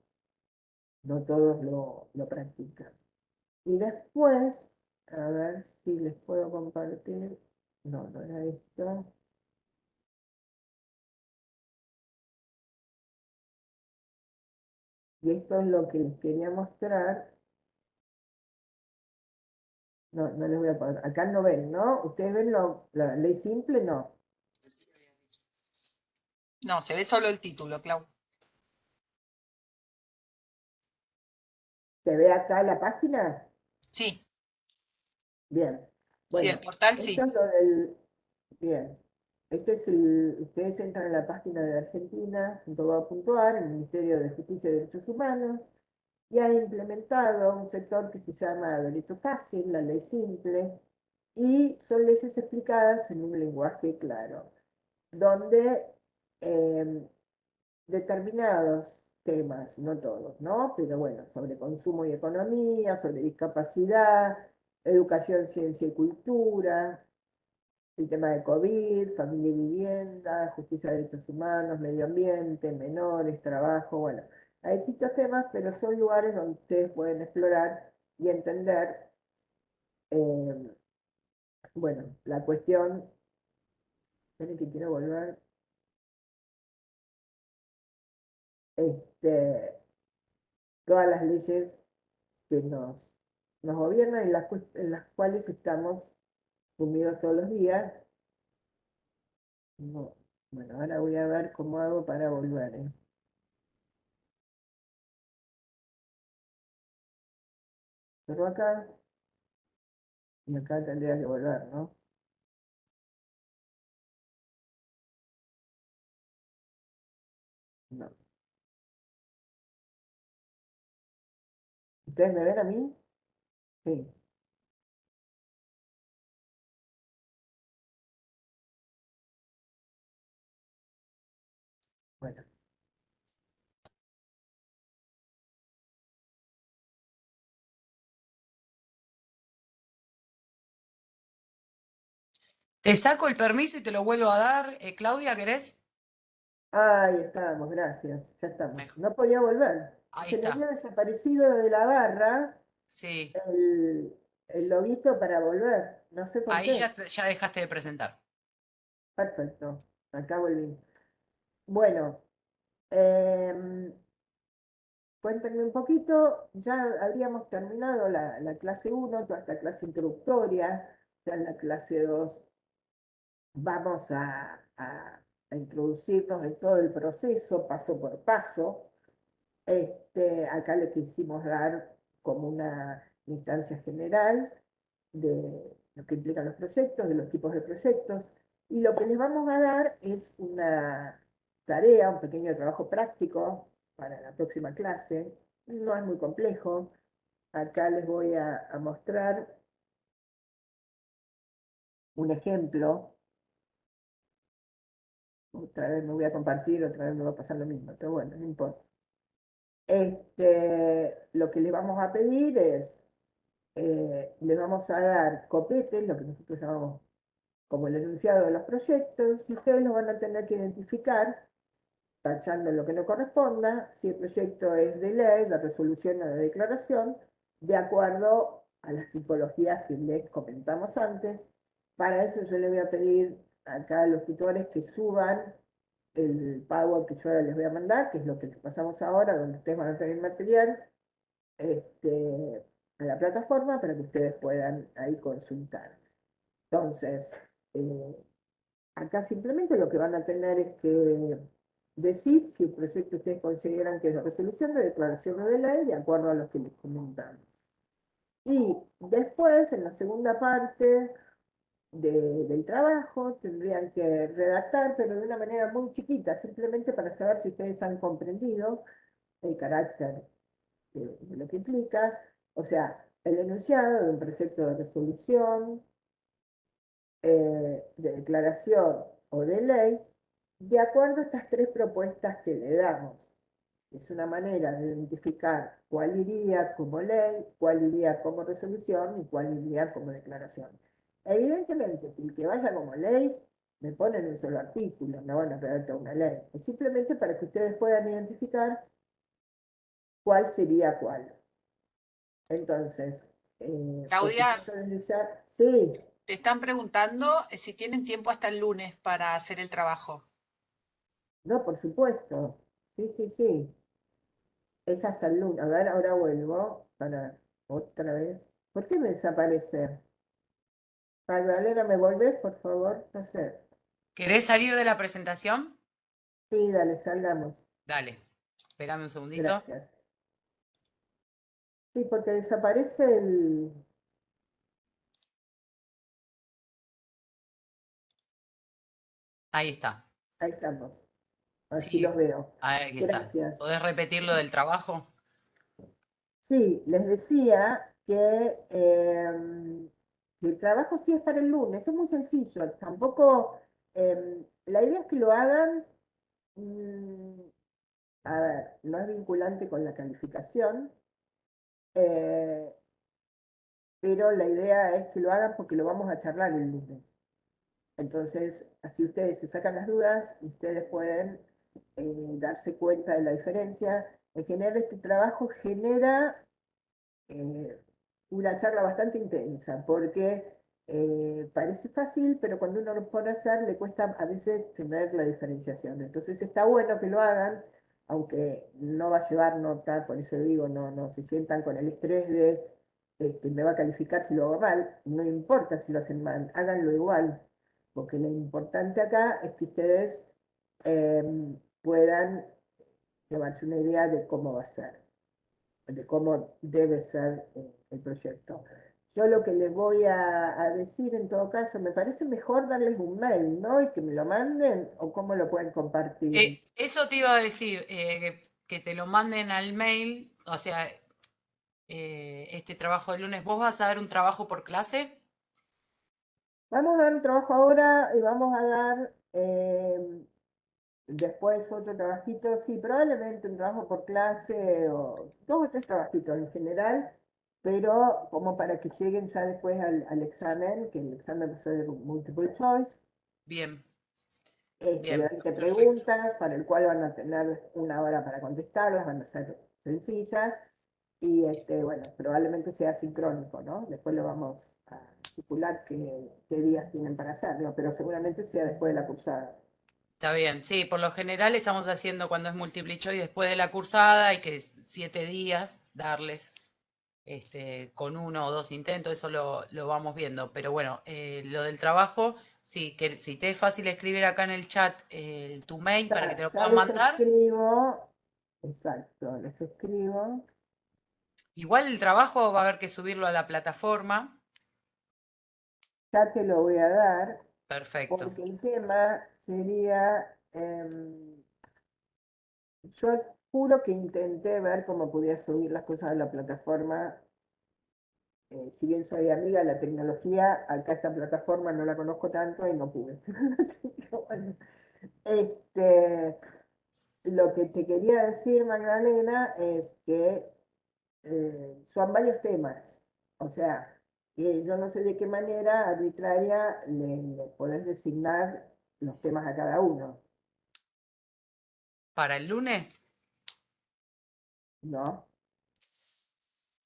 no todos lo practican. Y después, a ver si les puedo compartir. No, no era esto. Y esto es lo que les quería mostrar. No, no les voy a poner. Acá no ven, ¿no? ¿Ustedes ven la ley simple? No. No, se ve solo el título, Clau. ¿Se ve acá la página? Sí, Bien. sí, Bueno, el portal esto sí. es lo del. Bien. Este es el. Ustedes entran en la página de Argentina.gov.ar, el Ministerio de Justicia y Derechos Humanos, y ha implementado un sector que se llama Derecho Fácil, la ley simple, y son leyes explicadas en un lenguaje claro, donde determinados temas, no todos, ¿no? Pero bueno, sobre consumo y economía, sobre discapacidad, educación, ciencia y cultura, el tema de COVID, familia y vivienda, justicia de derechos humanos, medio ambiente, menores, trabajo, bueno, hay distintos temas, pero son lugares donde ustedes pueden explorar y entender, eh, bueno, la cuestión, esperen que quiero volver, este, todas las leyes que nos gobiernan y en las cuales estamos sumidos todos los días. No, bueno, ahora voy a ver cómo hago para volver, ¿eh? Pero acá, y acá tendría que volver, ¿no? No. ¿Ustedes me ven a mí? Sí. Bueno, Te saco el permiso y te lo vuelvo a dar. Claudia, ¿querés? Ahí estábamos, gracias, ya estamos. Mejor. No podía volver. Ahí Se le está. había desaparecido de la barra Sí. el loguito para volver. No sé por Ahí qué. ya dejaste de presentar. Perfecto, acá volví. Bueno, em, cuéntenme un poquito. Ya habíamos terminado la clase 1, toda esta clase introductoria. Ya en la clase 2 vamos a introducirnos en todo el proceso, paso por paso. Acá le quisimos dar como una instancia general de lo que implican los proyectos, de los tipos de proyectos, y lo que les vamos a dar es una tarea, un pequeño trabajo práctico para la próxima clase. No es muy complejo. Acá les voy a mostrar un ejemplo. Otra vez me voy a compartir, otra vez me va a pasar lo mismo, pero bueno, no importa. Lo que les vamos a pedir es, les vamos a dar copetes, lo que nosotros llamamos como el enunciado de los proyectos, y ustedes los van a tener que identificar, tachando lo que no corresponda, si el proyecto es de ley, de resolución o de declaración, de acuerdo a las tipologías que les comentamos antes. Para eso yo les voy a pedir acá a los tutores que suban el PowerPoint que yo ahora les voy a mandar, que es lo que les pasamos ahora, donde ustedes van a tener material, a la plataforma para que ustedes puedan ahí consultar. Entonces, acá simplemente lo que van a tener es que decir si el proyecto ustedes consideran que es de resolución, de declaración o de ley, de acuerdo a lo que les comentamos. Y después, en la segunda parte del trabajo, tendrían que redactar, pero de una manera muy chiquita, simplemente para saber si ustedes han comprendido el carácter de lo que implica, o sea, el enunciado de un proyecto de resolución, de declaración o de ley, de acuerdo a estas tres propuestas que le damos. Es una manera de identificar cuál iría como ley, cuál iría como resolución y cuál iría como declaración. Evidentemente, el que vaya como ley, me ponen un solo artículo, no van a pedir toda una ley. Es simplemente para que ustedes puedan identificar cuál sería cuál. Entonces, por Claudia, supuesto, desde ya, sí, te están preguntando si tienen tiempo hasta el lunes para hacer el trabajo. no, por supuesto, sí, sí, sí. Es hasta el lunes. A ver, ahora vuelvo para otra vez. ¿Por qué me desaparece? Magdalena, ¿me volvés, por favor? No sé. ¿Querés salir de la presentación? Sí, dale, salgamos. Dale. Espérame un segundito. Gracias. Sí, porque desaparece el... Ahí está. Ahí estamos. Así Sí. los veo. Aquí está. Gracias. ¿Podés repetir lo del trabajo? Sí, les decía que el trabajo sí es para el lunes. Es muy sencillo. Tampoco... la idea es que lo hagan... a ver, no es vinculante con la calificación, eh, pero la idea es que lo hagan porque lo vamos a charlar el lunes. Entonces, así ustedes se sacan las dudas, ustedes pueden darse cuenta de la diferencia. En general, este trabajo genera eh, una charla bastante intensa, porque parece fácil, pero cuando uno lo pone a hacer, le cuesta a veces tener la diferenciación. Entonces, está bueno que lo hagan, aunque no va a llevar nota, por eso digo, no se sientan con el estrés de me va a calificar si lo hago mal, no importa si lo hacen mal, háganlo igual, porque lo importante acá es que ustedes eh, puedan llevarse una idea de cómo va a ser, de cómo debe ser el proyecto. Yo lo que les voy a decir en todo caso, me parece mejor darles un mail, ¿no? Y que me lo manden, o cómo lo pueden compartir. Eso te iba a decir, que te lo manden al mail, o sea, este trabajo del lunes. ¿Vos vas a dar un trabajo por clase? Vamos a dar un trabajo ahora y vamos a dar después otro trabajito, sí, probablemente un trabajo por clase o dos o tres trabajitos en general. pero como para que lleguen ya después al examen, que el examen va a ser multiple choice, Bien, de bien, 20 perfecto. preguntas, para el cual van a tener 1 hora para contestarlas, van a ser sencillas, y bueno, probablemente sea sincrónico, ¿no? Después lo vamos a estipular qué días tienen para hacerlo, pero seguramente sea después de la cursada. Está bien, sí, por lo general estamos haciendo cuando es múltiple choice después de la cursada, hay que 7 días darles con 1 o 2 intentos, eso lo vamos viendo. Pero bueno, lo del trabajo, sí, que si te es fácil escribir acá en el chat tu mail para que te lo Ya puedan les mandar. escribo, exacto, les escribo. Igual el trabajo va a haber que subirlo a la plataforma. Ya te lo voy a dar, Perfecto. porque el tema sería, yo juro que intenté ver cómo podía subir las cosas a la plataforma. Si bien soy amiga de la tecnología, acá esta plataforma no la conozco tanto y no pude. Así que bueno, lo que te quería decir, Magdalena, es que son varios temas. O sea, yo no sé de qué manera arbitraria le podés designar los temas a cada uno, Para el lunes, ¿no?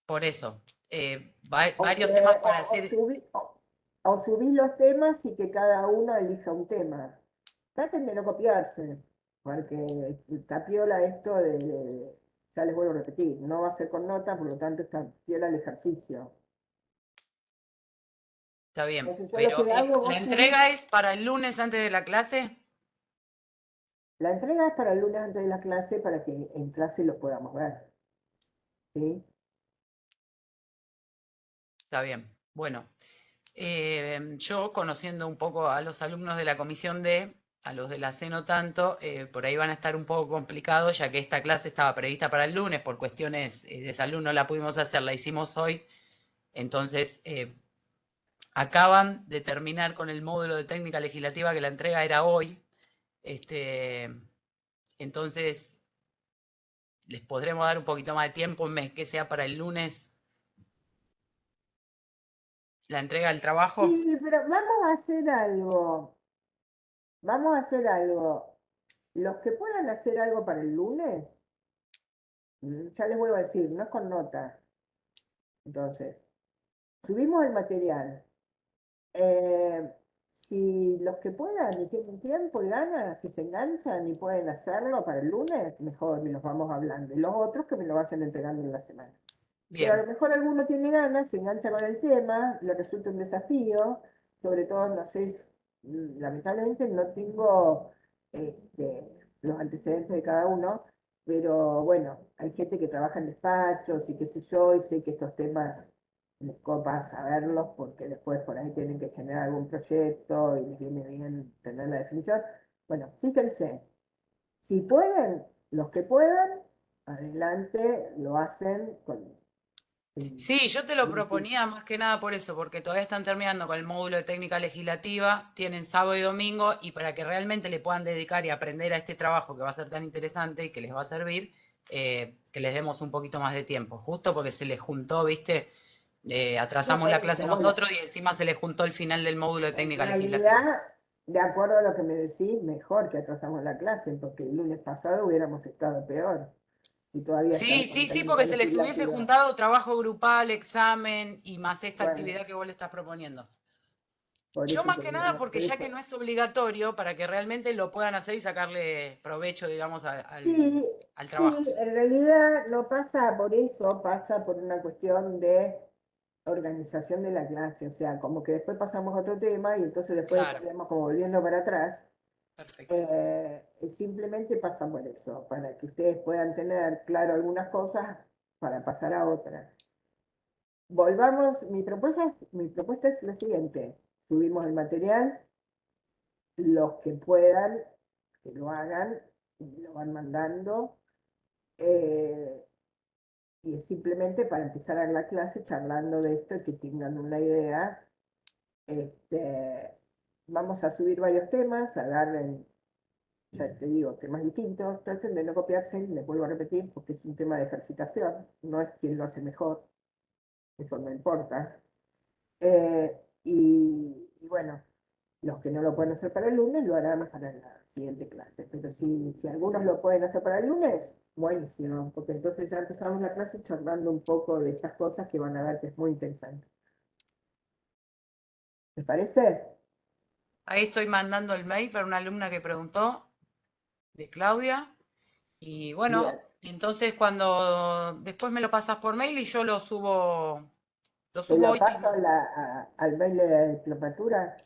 por eso, O, varios que, temas para o hacer. subí los temas y que cada uno elija un tema. Traten de no copiarse, porque está piola esto ya les vuelvo a repetir, no va a ser con nota, por lo tanto está piola el ejercicio. Está bien, Entonces yo lo pero que hago, la vos subís, entrega es para el lunes antes de la clase. la entrega es para el lunes antes de la clase para que en clase lo podamos ver, ¿sí? Está bien. Bueno, yo conociendo un poco a los alumnos de la comisión D, a los de la C no tanto, por ahí van a estar un poco complicados, ya que esta clase estaba prevista para el lunes, por cuestiones de salud no la pudimos hacer, la hicimos hoy. Entonces, acaban de terminar con el módulo de técnica legislativa que la entrega era hoy. Este, entonces, les podremos dar un poquito más de tiempo, un mes que sea para el lunes, la entrega del trabajo. Sí, pero vamos a hacer algo, vamos a hacer algo. Los que puedan hacer algo para el lunes, ya les vuelvo a decir, no es con nota. Entonces, subimos el material. Eh, si los que puedan y tienen tiempo y ganas, si se enganchan y pueden hacerlo para el lunes, mejor, y los vamos hablando. Y los otros que me lo vayan entregando en la semana. Pero a Bien, lo mejor alguno tiene ganas, se engancha con el tema, le resulta un desafío, sobre todo, no sé, lamentablemente no tengo los antecedentes de cada uno, pero bueno, hay gente que trabaja en despachos y qué sé yo, y sé que estos temas les copa saberlos porque después por ahí tienen que generar algún proyecto y les viene bien tener la definición. Bueno, fíjense, si pueden, los que puedan, adelante, lo hacen con sí, yo te lo sí, proponía más que nada por eso, porque todavía están terminando con el módulo de técnica legislativa, tienen sábado y domingo, y para que realmente le puedan dedicar y aprender a este trabajo que va a ser tan interesante y que les va a servir, que les demos un poquito más de tiempo, justo porque se les juntó, viste, atrasamos por la clase eso, bueno, nosotros y encima se les juntó el final del módulo de en técnica legislativa. realidad, de acuerdo a lo que me decís, mejor que atrasamos la clase, porque el lunes pasado hubiéramos estado peor, y todavía están Sí, con sí, sí, técnica porque se les hubiese legislativa. juntado trabajo grupal, examen y más esta Bueno, actividad que vos le estás proponiendo. por Yo eso más te que digo, nada no, porque por ya que eso. no es obligatorio, para que realmente lo puedan hacer y sacarle provecho, digamos, Sí, al trabajo. sí, en realidad no pasa por eso, pasa por una cuestión de organización de la clase, o sea, como que después pasamos a otro tema y entonces después Claro, estaríamos como volviendo para atrás. perfecto. Simplemente pasa por eso, para que ustedes puedan tener claro algunas cosas para pasar a otras. Volvamos, mi propuesta es la siguiente. Subimos el material, los que puedan, que lo hagan, y lo van mandando. eh, y es simplemente para empezar a la clase charlando de esto y que tengan una idea. Este, vamos a subir varios temas, agarren, ya te digo, temas distintos, traten de no copiarse, les vuelvo a repetir, porque es un tema de ejercitación, no es quien lo hace mejor. eso no importa. Y bueno, los que no lo pueden hacer para el lunes lo harán para la siguiente clase. Pero si algunos lo pueden hacer para el lunes, buenísimo, porque entonces ya empezamos la clase charlando un poco de estas cosas que van a ver que es muy interesante. ¿Les parece? Ahí estoy mandando el mail para una alumna que preguntó, de Claudia. Y bueno, Bien. entonces cuando después me lo pasas por mail y yo lo subo ¿Te lo hoy paso mismo. al mail de diplomatura?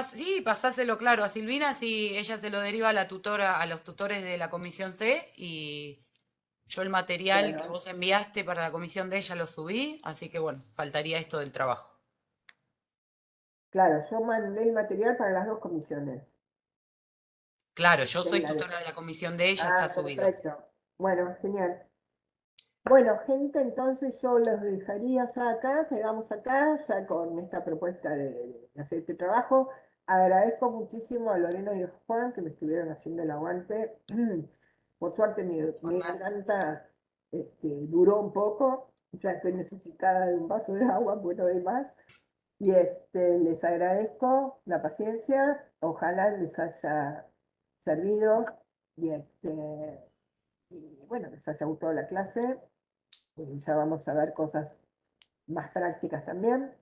Sí, pasáselo claro a Silvina, si ella se lo deriva a la tutora, a los tutores de la comisión C, y yo el material que Bueno, vos enviaste para la comisión de ella lo subí, así que bueno, faltaría esto del trabajo. claro, yo mandé el material para las dos comisiones. Claro, yo Que soy la de- tutora de la comisión de ella, está Ah, subido. perfecto. Bueno, genial. Bueno, gente, entonces yo los dejaría ya acá, quedamos acá, ya con esta propuesta de hacer este trabajo. Agradezco muchísimo a Lorena y a Juan que me estuvieron haciendo el aguante. Por suerte mi garganta duró un poco, ya estoy necesitada de un vaso de agua, pues no de más. Y les agradezco la paciencia, ojalá les haya servido y, y bueno, les haya gustado la clase. Ya vamos a ver cosas más prácticas también.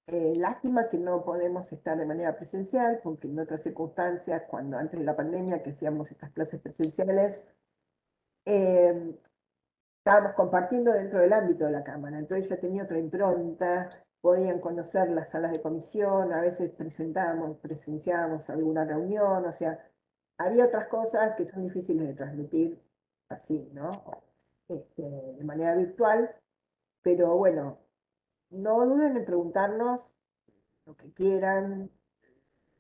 Lástima que no podemos estar de manera presencial, porque en otras circunstancias, cuando antes de la pandemia que hacíamos estas clases presenciales, eh, estábamos compartiendo dentro del ámbito de la Cámara, entonces ya tenía otra impronta, podían conocer las salas de comisión, a veces presenciábamos alguna reunión, o sea, había otras cosas que son difíciles de transmitir así, ¿no? De manera virtual, pero bueno, no duden en preguntarnos lo que quieran,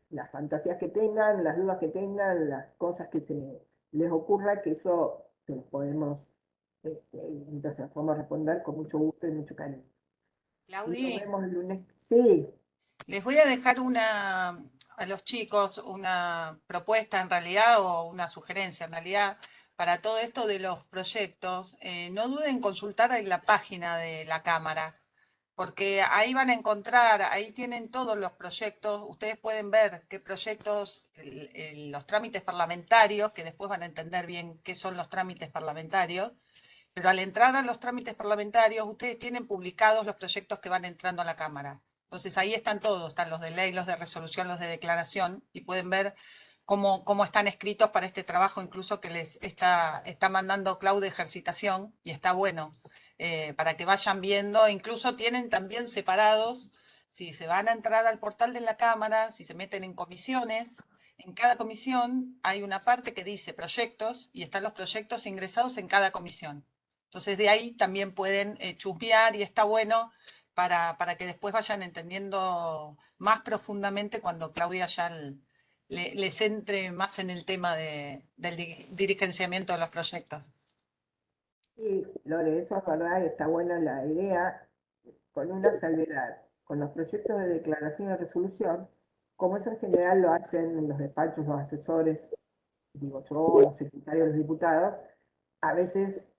las fantasías que tengan, las dudas que tengan, las cosas que se les ocurra, que eso se los podemos, entonces podemos responder con mucho gusto y mucho cariño. Nos Claudi, vemos el lunes. Sí, les voy a dejar a los chicos una propuesta en realidad o una sugerencia en realidad para todo esto de los proyectos. No duden en consultar en la página de la Cámara, porque ahí van a encontrar, ahí tienen todos los proyectos, ustedes pueden ver qué proyectos, los trámites parlamentarios, que después van a entender bien qué son los trámites parlamentarios, pero al entrar a los trámites parlamentarios, ustedes tienen publicados los proyectos que van entrando a la Cámara. Entonces ahí están todos, están los de ley, los de resolución, los de declaración, y pueden ver cómo están escritos para este trabajo, incluso que les está mandando Clau de ejercitación, y está bueno, para que vayan viendo. Incluso tienen también separados, si se van a entrar al portal de la Cámara, si se meten en comisiones, en cada comisión hay una parte que dice proyectos, y están los proyectos ingresados en cada comisión. Entonces de ahí también pueden chusmear, y está bueno para que después vayan entendiendo más profundamente cuando Claudia ya les entre más en el tema del dirigenciamiento de los proyectos. sí, Lore, eso es verdad y está buena la idea, con una salvedad. Con los proyectos de declaración y resolución, como eso en general lo hacen en los despachos, los asesores, digo yo, los secretarios, los diputados, a veces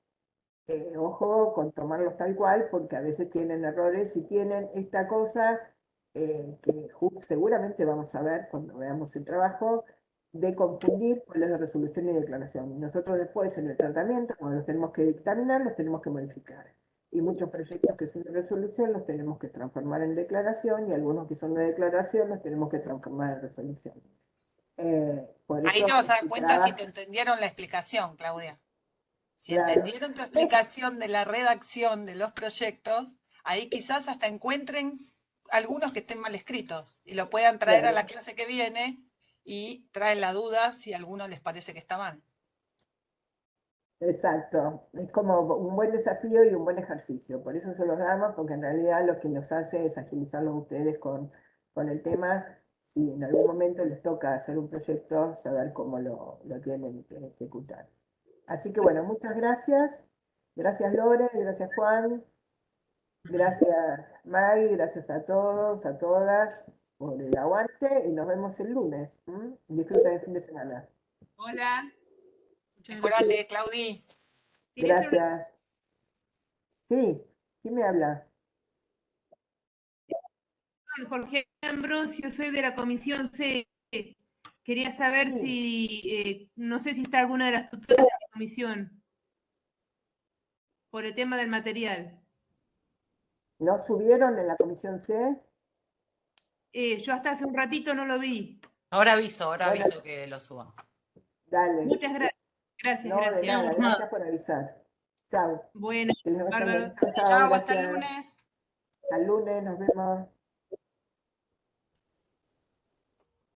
ojo con tomarlos tal cual, porque a veces tienen errores y tienen esta cosa que seguramente vamos a ver cuando veamos el trabajo, de confundir cuáles de resolución y declaración. Y nosotros después en el tratamiento, cuando los tenemos que dictaminar, los tenemos que modificar. Y muchos proyectos que son de resolución los tenemos que transformar en declaración y algunos que son de declaración los tenemos que transformar en resolución. Por Ahí eso te vas a dar el cuenta si trabajo, te entendieron la explicación, Claudia. Si claro, entendieron tu explicación de la redacción de los proyectos, ahí quizás hasta encuentren algunos que estén mal escritos y lo puedan traer a claro. la clase que viene y traen la duda si a alguno les parece que está mal. Exacto, es como un buen desafío y un buen ejercicio, por eso se los damos, porque en realidad lo que nos hace es agilizarlos ustedes con el tema, si en algún momento les toca hacer un proyecto, saber cómo lo tienen que ejecutar. Así que bueno, muchas gracias Lore, gracias Juan, gracias Maggie, gracias a todos, a todas por el aguante y nos vemos el lunes. Disfruten el fin de semana. Hola. Muchas gracias. Mejorate, Claudi. Quería hacer una Gracias. Sí, ¿quién me habla? Jorge Ambrosio, soy de la Comisión C. Quería saber Sí. si, no sé si está alguna de las tutoras de la comisión por el tema del material. ¿No subieron en la comisión C? Yo hasta hace un ratito no lo vi. Ahora aviso Bueno. que lo suban. Dale. Muchas gracias. Gracias, No, de gracias. nada, gracias por avisar. Chao. Bueno, Que les vaya bárbaro. bien. Chao, Chao, hasta el gracias. lunes. Hasta el lunes, nos vemos.